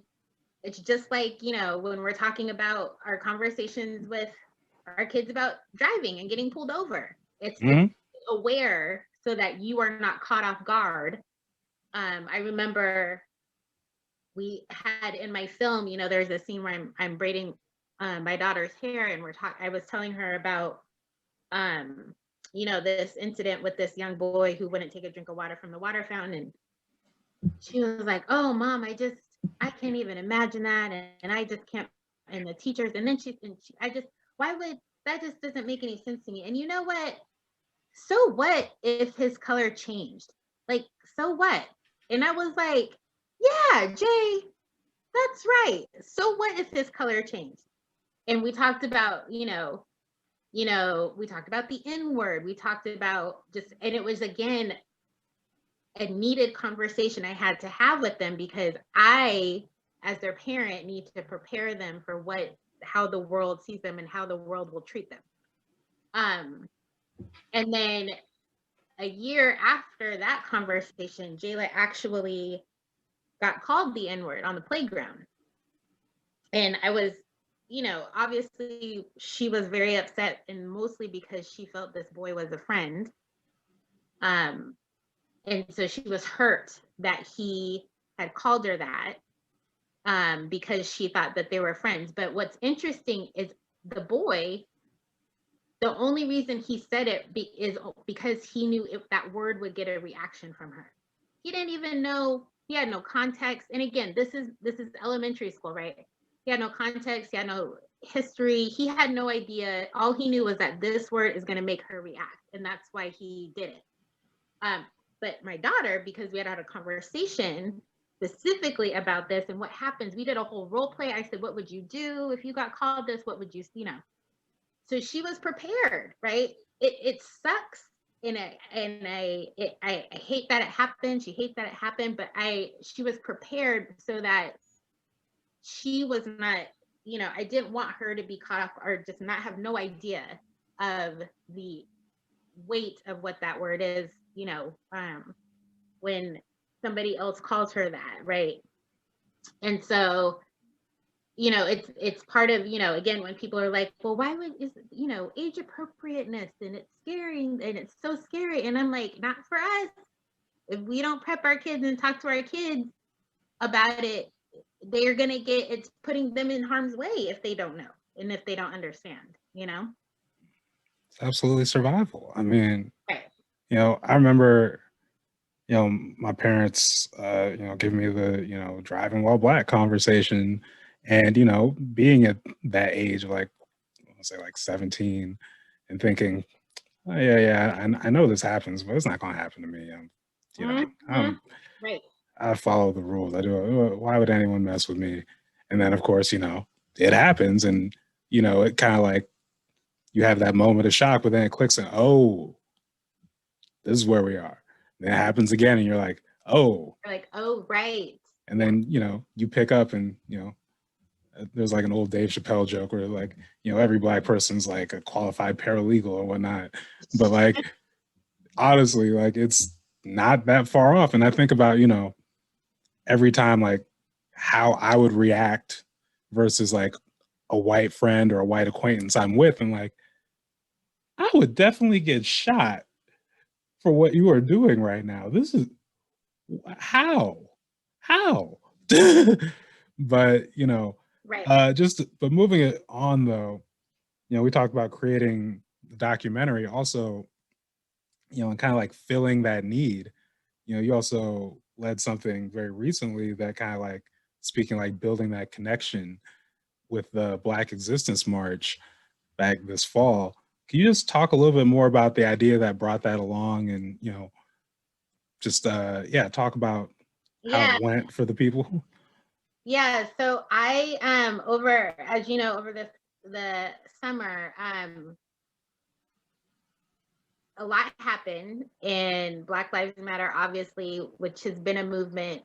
it's just like, you know, when we're talking about our conversations with our kids about driving and getting pulled over, it's aware so that you are not caught off guard. I remember we had in my film, you know, there's a scene where I'm braiding my daughter's hair, and I was telling her about you know, this incident with this young boy who wouldn't take a drink of water from the water fountain. And she was like, "Oh, mom, I can't even imagine that, and I just can't." And the teachers, and then I just, why would that, just doesn't make any sense to me. And you know what? So what if his color changed? Like, so what? And I was like, yeah, Jay, that's right. So what if his color changed? And we talked about, we talked about the N word. We talked about just, and it was again a needed conversation I had to have with them, because I, as their parent, need to prepare them for how the world sees them and how the world will treat them. And then a year after that conversation, Jayla actually got called the N word on the playground. And I was, obviously she was very upset, and mostly because she felt this boy was a friend. And so she was hurt that he had called her that, because she thought that they were friends. But what's interesting is the boy, the only reason he said it is because he knew if that word would get a reaction from her. He didn't even know, he had no context. And again, this is elementary school, right? He had no context, he had no history, he had no idea. All he knew was that this word is going to make her react, and that's why he did it. But my daughter, because we had a conversation specifically about this and what happens, we did a whole role play. I said, what would you do if you got called this? What would you, So she was prepared, right? It sucks, and I hate that it happened. She hates that it happened, but she was prepared so that she was not, I didn't want her to be caught off or just not have no idea of the weight of what that word is, when somebody else calls her that, right? And so, it's part of, again, when people are like, well, why would, age appropriateness, and it's scary, and it's so scary. And I'm like, not for us. If we don't prep our kids and talk to our kids about it, they're going to it's putting them in harm's way if they don't know and if they don't understand, It's absolutely survival. I mean, right. I remember, my parents, giving me the, driving while black conversation, and, being at that age of like, I'll say like 17, and thinking, oh, yeah, I know this happens, but it's not going to happen to me. Right. I follow the rules. I do. Why would anyone mess with me? And then, of course, it happens, and it kind of like you have that moment of shock, but then it clicks, and oh, this is where we are. And it happens again, and you're like, oh, right. And then you pick up, and there's like an old Dave Chappelle joke where like every black person's like a qualified paralegal or whatnot, but like honestly, like it's not that far off. And I think about every time like how I would react versus like a white friend or a white acquaintance I'm with, and like I would definitely get shot for what you are doing right now. This is how but Right. But moving it on though, we talked about creating the documentary also, and kind of like filling that need. You also led something very recently that kind of like speaking like building that connection with the Black Existence March back this fall. Can you just talk a little bit more about the idea that brought that along, and just talk about how Yeah. it went for the people? Yeah. So I over, as you know, over the summer, a lot happened in Black Lives Matter, obviously, which has been a movement,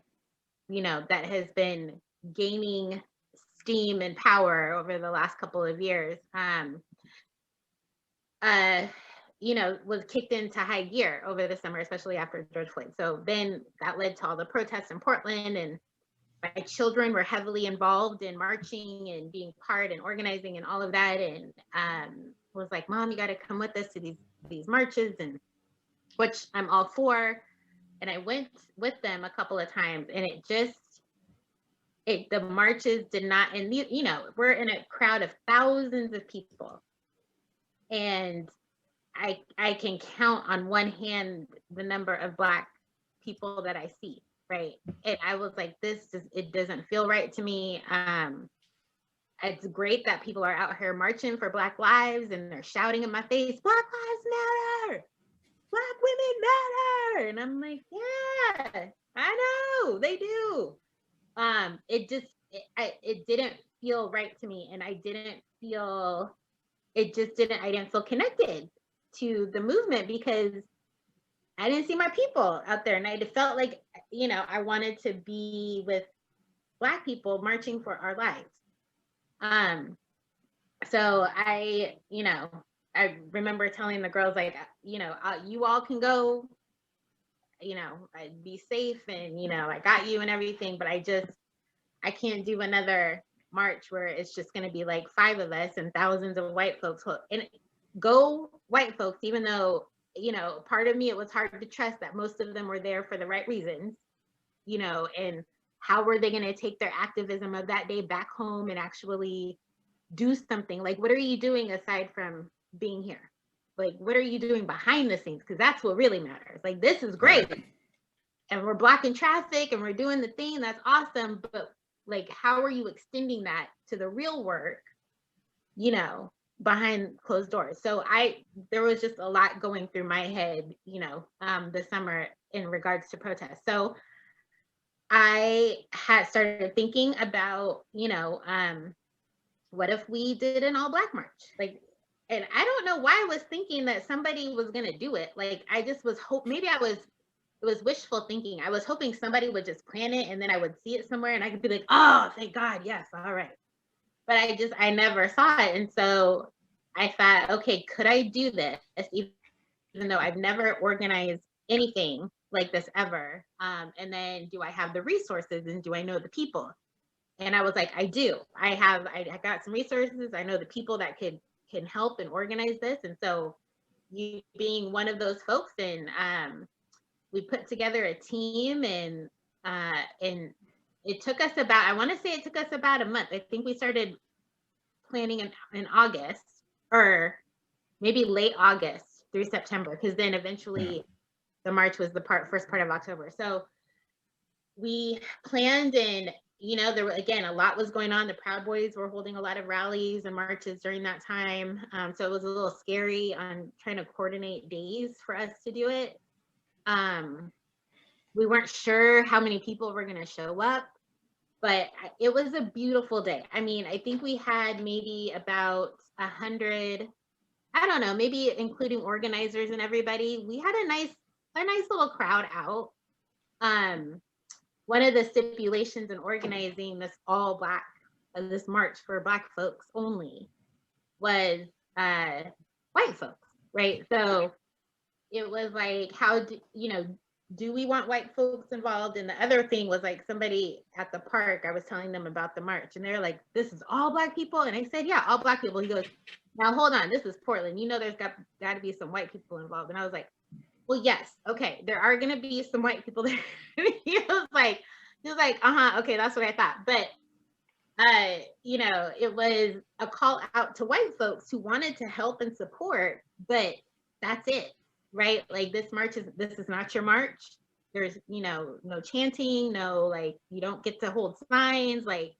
that has been gaining steam and power over the last couple of years. Uh, was kicked into high gear over the summer, especially after George Floyd. So then that led to all the protests in Portland, and my children were heavily involved in marching and being part and organizing and all of that. And was like, Mom, you got to come with us to these marches, and which I'm all for. And I went with them a couple of times, and the marches did not, and we're in a crowd of thousands of people, and I can count on one hand the number of Black people that I see, right? And I was like, it doesn't feel right to me. It's great that people are out here marching for Black lives, and they're shouting in my face, Black Lives Matter, Black women matter. And I'm like, yeah, I know they do. It didn't feel right to me, and I didn't feel connected to the movement because I didn't see my people out there, and I felt like I wanted to be with Black people marching for our lives. So I remember telling the girls, like, you all can go, I'd be safe, and I got you and everything, but I can't do another march where it's just going to be like 5 of us and thousands of white folks. And go white folks, even though, part of me, it was hard to trust that most of them were there for the right reasons, and how were they going to take their activism of that day back home and actually do something? Like, what are you doing aside from being here? Like, what are you doing behind the scenes? Because that's what really matters. Like, this is great. Right. And we're blocking traffic and we're doing the thing. That's awesome. But like, how are you extending that to the real work, behind closed doors? So there was just a lot going through my head, this summer in regards to protests. So I had started thinking about, what if we did an all Black march? Like, and I don't know why I was thinking that somebody was going to do it. Like, I just was maybe it was wishful thinking. I was hoping somebody would just plan it, and then I would see it somewhere and I could be like, oh, thank God. Yes. All right. But I never saw it. And so I thought, okay, could I do this? Even though I've never organized anything like this ever. And then do I have the resources, and do I know the people? And I was like, I do. I got some resources. I know the people that can help and organize this. And so you being one of those folks, and we put together a team, and it took us about, I want to say it took us about a month. I think we started planning in August, or maybe late August through September, because then eventually the march was the first part of October. So we planned, and there were, again, a lot was going on. The Proud Boys were holding a lot of rallies and marches during that time. So it was a little scary on trying to coordinate days for us to do it. We weren't sure how many people were going to show up, but it was a beautiful day. I mean, I think we had maybe about 100, I don't know, maybe including organizers and everybody. We had a nice little crowd out. One of the stipulations in organizing this all Black, this march for Black folks only, was white folks, right? So it was like, how do we want white folks involved? And the other thing was, like, somebody at the park, I was telling them about the march, and they're like, this is all Black people? And I said, yeah, all Black people. He goes, now hold on, this is Portland, there's got to be some white people involved. And I was like, well, yes, okay, there are going to be some white people there. he was like, okay, that's what I thought. But it was a call out to white folks who wanted to help and support, but that's it, right? Like, this is not your march. There's no chanting, no, like, you don't get to hold signs. Like,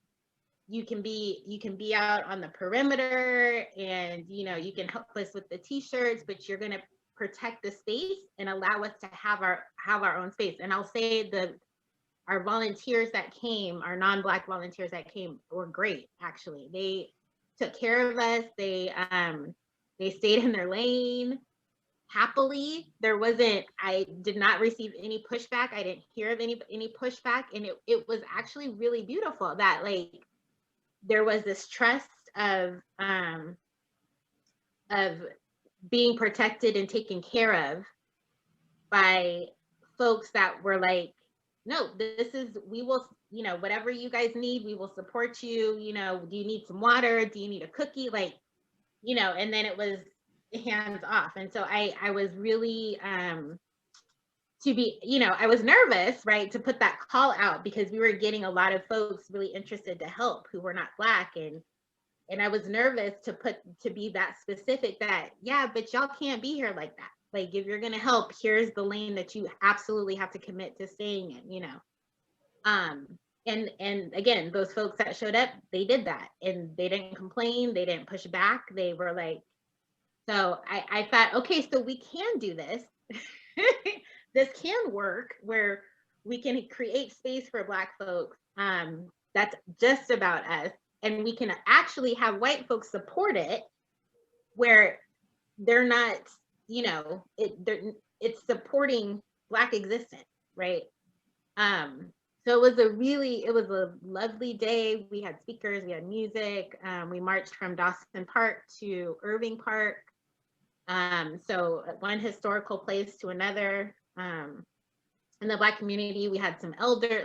you can be out on the perimeter, and you can help us with the t-shirts, but you're going to protect the space and allow us to have our own space. And I'll say our volunteers that came, our non-Black volunteers that came, were great. Actually, they took care of us. They stayed in their lane happily. I did not receive any pushback. I didn't hear of any pushback. And it was actually really beautiful that, like, there was this trust of being protected and taken care of by folks that were like, no, this is, we will, you know, whatever you guys need, we will support you. You know, do you need some water? Do you need a cookie? Like, you know, and then it was hands off. And so I was really, to be, you know, I was nervous, right, to put that call out because we were getting a lot of folks really interested to help who were not Black. And I was nervous to be that specific that, yeah, but y'all can't be here like that. Like, if you're going to help, here's the lane that you absolutely have to commit to staying in, you know. Um, and again, those folks that showed up, they did that, and they didn't complain, they didn't push back. They were like, so I thought, okay, so we can do this. This can work where we can create space for Black folks, that's just about us, and we can actually have white folks support it where they're not, you know, it's supporting Black existence, right? So it was a lovely day. We had speakers, we had music. We marched from Dawson Park to Irving Park. So one historical place to another. In the Black community, we had some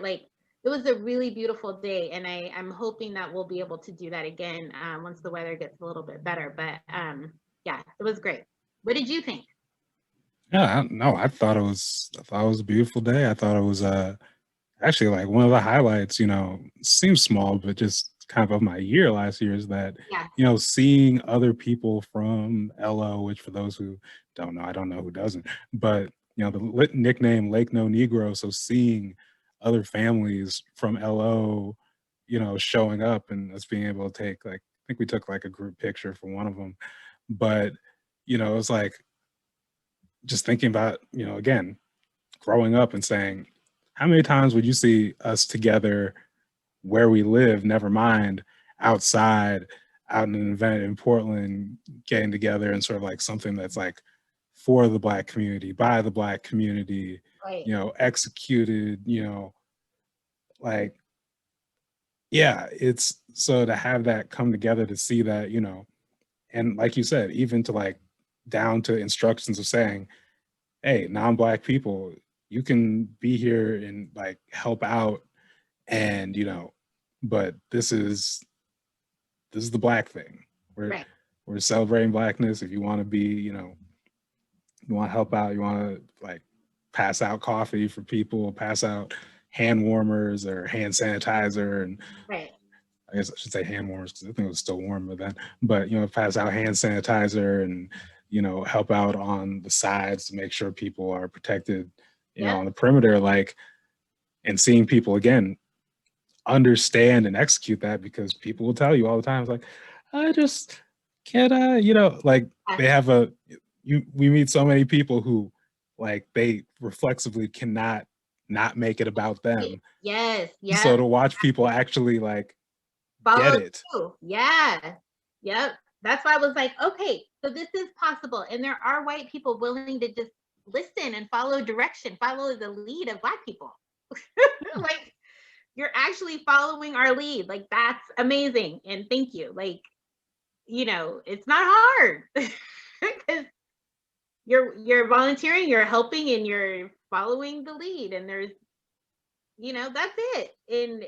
like, it was a really beautiful day. And I'm hoping that we'll be able to do that again once the weather gets a little bit better. But yeah, it was great. What did you think? Yeah, no, I thought it was a beautiful day. I thought it was actually like one of the highlights, you know, seems small, but just kind of my year last year is that, Yeah. you know, seeing other people from LO, which for those who don't know, I don't know who doesn't, but, you know, the nickname Lake No Negro. So seeing other families from LO, you know, showing up and us being able to take, like, I think we took like a group picture for one of them. But, you know, it's like just thinking about, you know, again, growing up and saying, how many times would you see us together where we live, never mind outside, out in an event in Portland, getting together and sort of like something that's like for the Black community, by the Black community, Right. you know, executed, you know, like, yeah, it's so to have that come together to see that, you know, and like you said, even to like down to instructions of saying, hey, non-Black people, you can be here and like help out, and you know, but this is the Black thing. we're Right. we're celebrating Blackness. If you want to be, you know, you want to help out, you want to like pass out coffee for people, pass out hand warmers or hand sanitizer, and Right. I guess I should say hand warmers because I think it was still warm by then, but you know, pass out hand sanitizer and, you know, help out on the sides to make sure people are protected, you know, Yep. on the perimeter, like, and seeing people again understand and execute that, because people will tell you all the time, it's like, I just can't, you know, like they have we meet so many people who like they reflexively cannot not make it about them. Yes. So Yep. to watch people actually like get Follow it. through. Yeah. Yep. That's why I was like, okay, so this is possible. And there are white people willing to just listen and follow direction, follow the lead of Black people. Like, you're actually following our lead. Like, that's amazing. And thank you. Like, you know, it's not hard because you're volunteering, you're helping, and you're following the lead. And there's, you know, that's it. And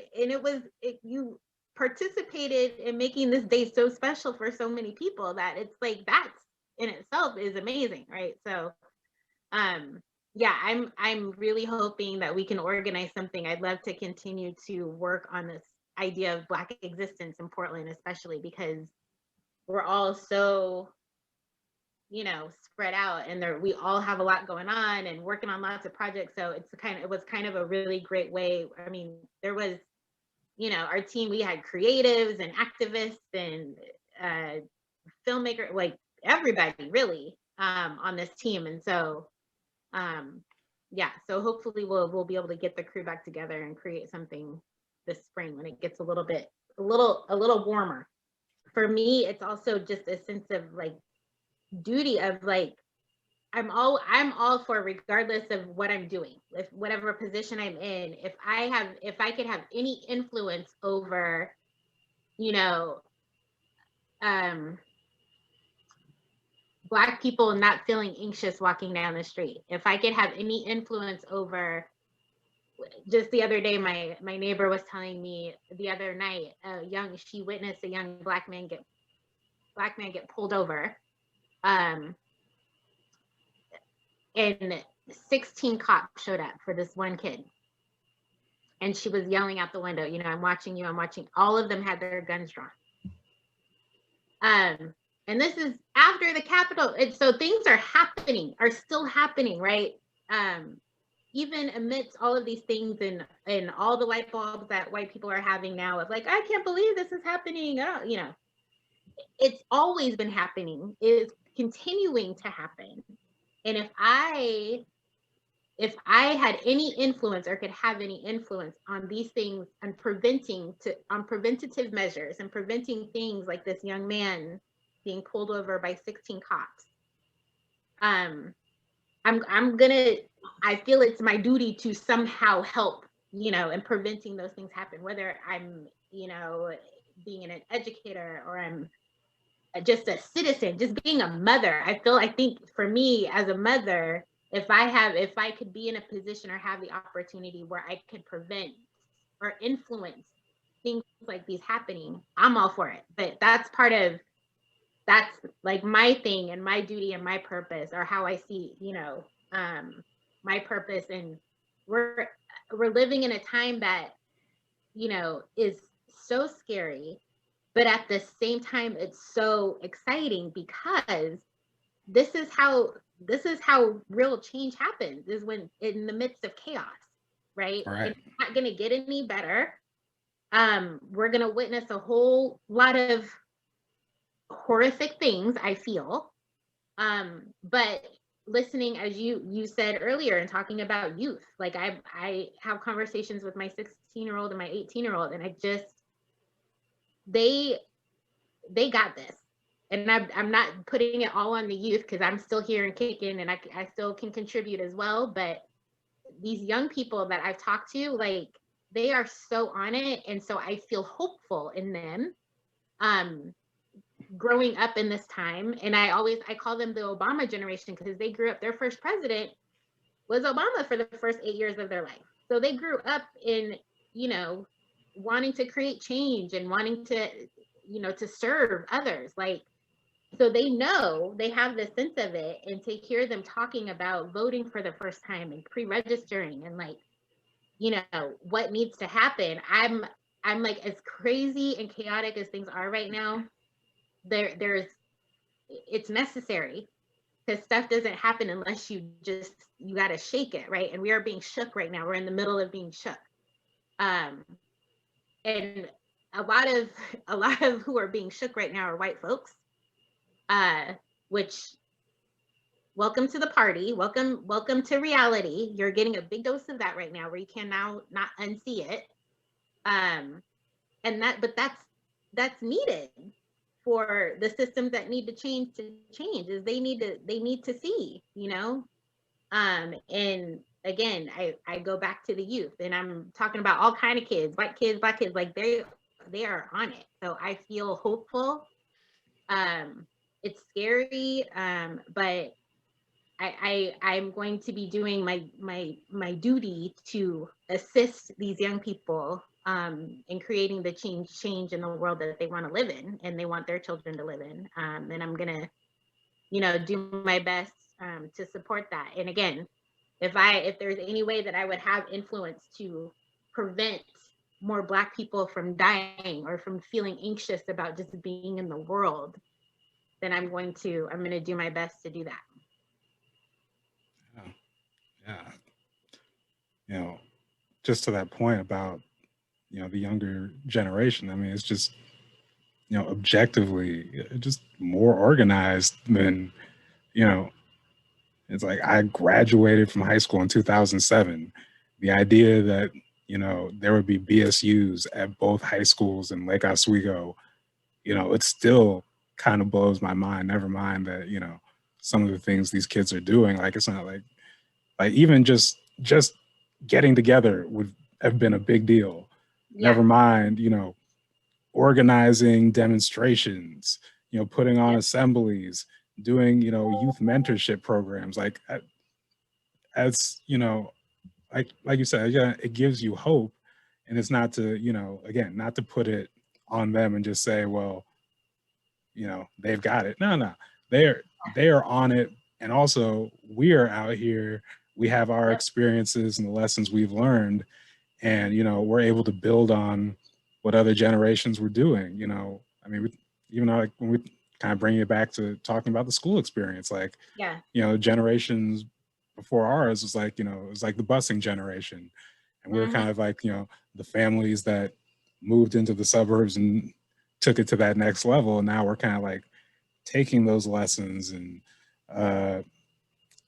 you participated in making this day so special for so many people that it's like, that's in itself is amazing, right? So yeah, I'm really hoping that we can organize something. I'd love to continue to work on this idea of Black existence in Portland, especially because we're all so, you know, spread out, and we all have a lot going on and working on lots of projects. So it was kind of a really great way. I mean, there was, you know, our team, we had creatives and activists and filmmaker, like everybody really on this team. And so yeah, so hopefully we'll be able to get the crew back together and create something this spring when it gets a little warmer. For me, it's also just a sense of like duty of like, I'm all for, regardless of what I'm doing, if whatever position I'm in, if I could have any influence over, you know, um Black people not feeling anxious walking down the street. If I could have any influence over, just the other day, my neighbor was telling me the other night, she witnessed a young black man get pulled over, and 16 cops showed up for this one kid. And she was yelling out the window, you know, I'm watching you, I'm watching. All of them had their guns drawn. And this is after the Capitol. And so things are still happening, right? Even amidst all of these things and all the light bulbs that white people are having now of like, I can't believe this is happening. You know, it's always been happening. It's continuing to happen. And if I had any influence or could have any influence on these things and on preventative measures and preventing things like this young man being pulled over by 16 cops, I feel it's my duty to somehow help, you know, in preventing those things happen, whether I'm, you know, being an educator or I'm just a citizen, just being a mother. I think for me as a mother, if I could be in a position or have the opportunity where I could prevent or influence things like these happening, I'm all for it. But that's like my thing and my duty and my purpose, or how I see, you know, my purpose. And we're living in a time that, you know, is so scary, but at the same time it's so exciting, because this is how real change happens, is when in the midst of chaos, right? Right. It's not going to get any better. We're going to witness a whole lot of horrific things, I feel. But listening, as you said earlier, and talking about youth, like I have conversations with my 16-year-old and my 18-year-old, and they got this. And I'm not putting it all on the youth, because I'm still here and kicking, and I still can contribute as well. But these young people that I've talked to, like, they are so on it. And so I feel hopeful in them. Growing up in this time, and I call them the Obama generation, because they grew up, their first president was Obama for the first 8 years of their life. So they grew up in, you know, wanting to create change and wanting to, you know, to serve others. Like, so they know, they have this sense of it. And to hear them talking about voting for the first time and pre-registering and, like, you know, what needs to happen, I'm like, as crazy and chaotic as things are right now, it's necessary, because stuff doesn't happen unless you got to shake it, right? And we are being shook right now. We're in the middle of being shook. And a lot of who are being shook right now are white folks, which, welcome to the party. Welcome to reality. You're getting a big dose of that right now, where you can now not unsee it. But that's needed for the systems that need to change, is they need to see, you know. And again, I go back to the youth, and I'm talking about all kind of kids, white kids, black kids, like they are on it. So I feel hopeful. It's scary, but I'm going to be doing my duty to assist these young people in creating the change in the world that they want to live in, and they want their children to live in. And I'm gonna, you know, do my best to support that. And again, if there's any way that I would have influence to prevent more Black people from dying or from feeling anxious about just being in the world, then I'm gonna do my best to do that. Yeah. You know, just to that point about, you know, the younger generation, I mean, it's just, you know, objectively just more organized than, you know, it's like, I graduated from high school in 2007. The idea that, you know, there would be BSUs at both high schools in Lake Oswego, you know, it still kind of blows my mind. Never mind that, you know, some of the things these kids are doing, like, it's not like even just getting together would have been a big deal. Yeah. Never mind, you know, organizing demonstrations, you know, putting on assemblies, doing, youth mentorship programs, like as, like you said, yeah, it gives you hope. And it's not to, again, not to put it on them and just say, well, they've got it. No, they are on it. And also we are out here, we have our Yep. experiences and the lessons we've learned, and we're able to build on what other generations were doing. I mean, even though, like, when we kind of bring it back to talking about the school experience, like, Yeah. generations before ours was like, it was like the busing generation, and we were kind of like, the families that moved into the suburbs and took it to that next level, and now we're kind of like taking those lessons and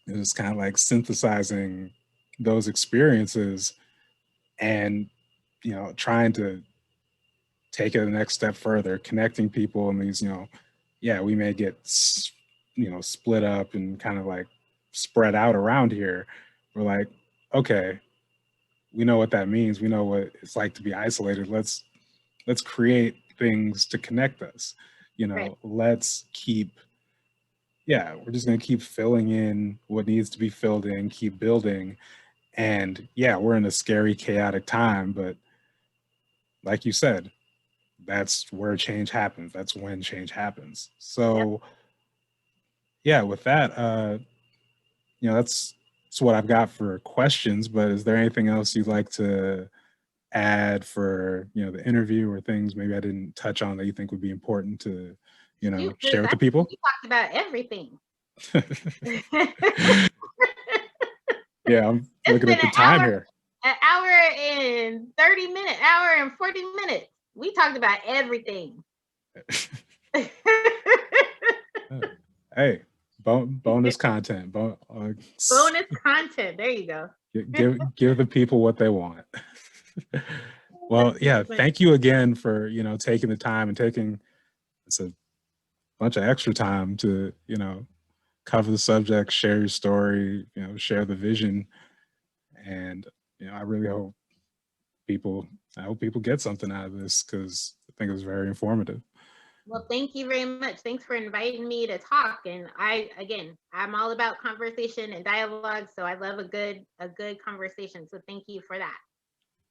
it was kind of like synthesizing those experiences and trying to take it the next step further, connecting people in these, yeah, we may get split up and kind of like spread out around here. We're like, okay, we know what that means, we know what it's like to be isolated. Let's create things to connect us. Right. Let's keep, yeah, we're just going to keep filling in what needs to be filled in, keep building. And yeah, we're in a scary, chaotic time, but like you said, that's where change happens. That's when change happens. Yep. So yeah, with that, that's what I've got for questions. But is there anything else you'd like to add for the interview, or things maybe I didn't touch on that you think would be important to Shoot, Bruce, share with I the think people? we talked about everything. Yeah, I'm It's looking been at the time here. an hour and 30 minutes, hour and 40 minutes. We talked about everything. Hey, bonus content. Bonus content. There you go. Give the people what they want. Well, yeah, thank you again for taking the time and taking, it's a bunch of extra time to cover the subject, share your story, share the vision, and I really hope people get something out of this, because I think it was very informative. Well, thank you very much. Thanks for inviting me to talk. And I'm all about conversation and dialogue. So I love a good conversation. So thank you for that.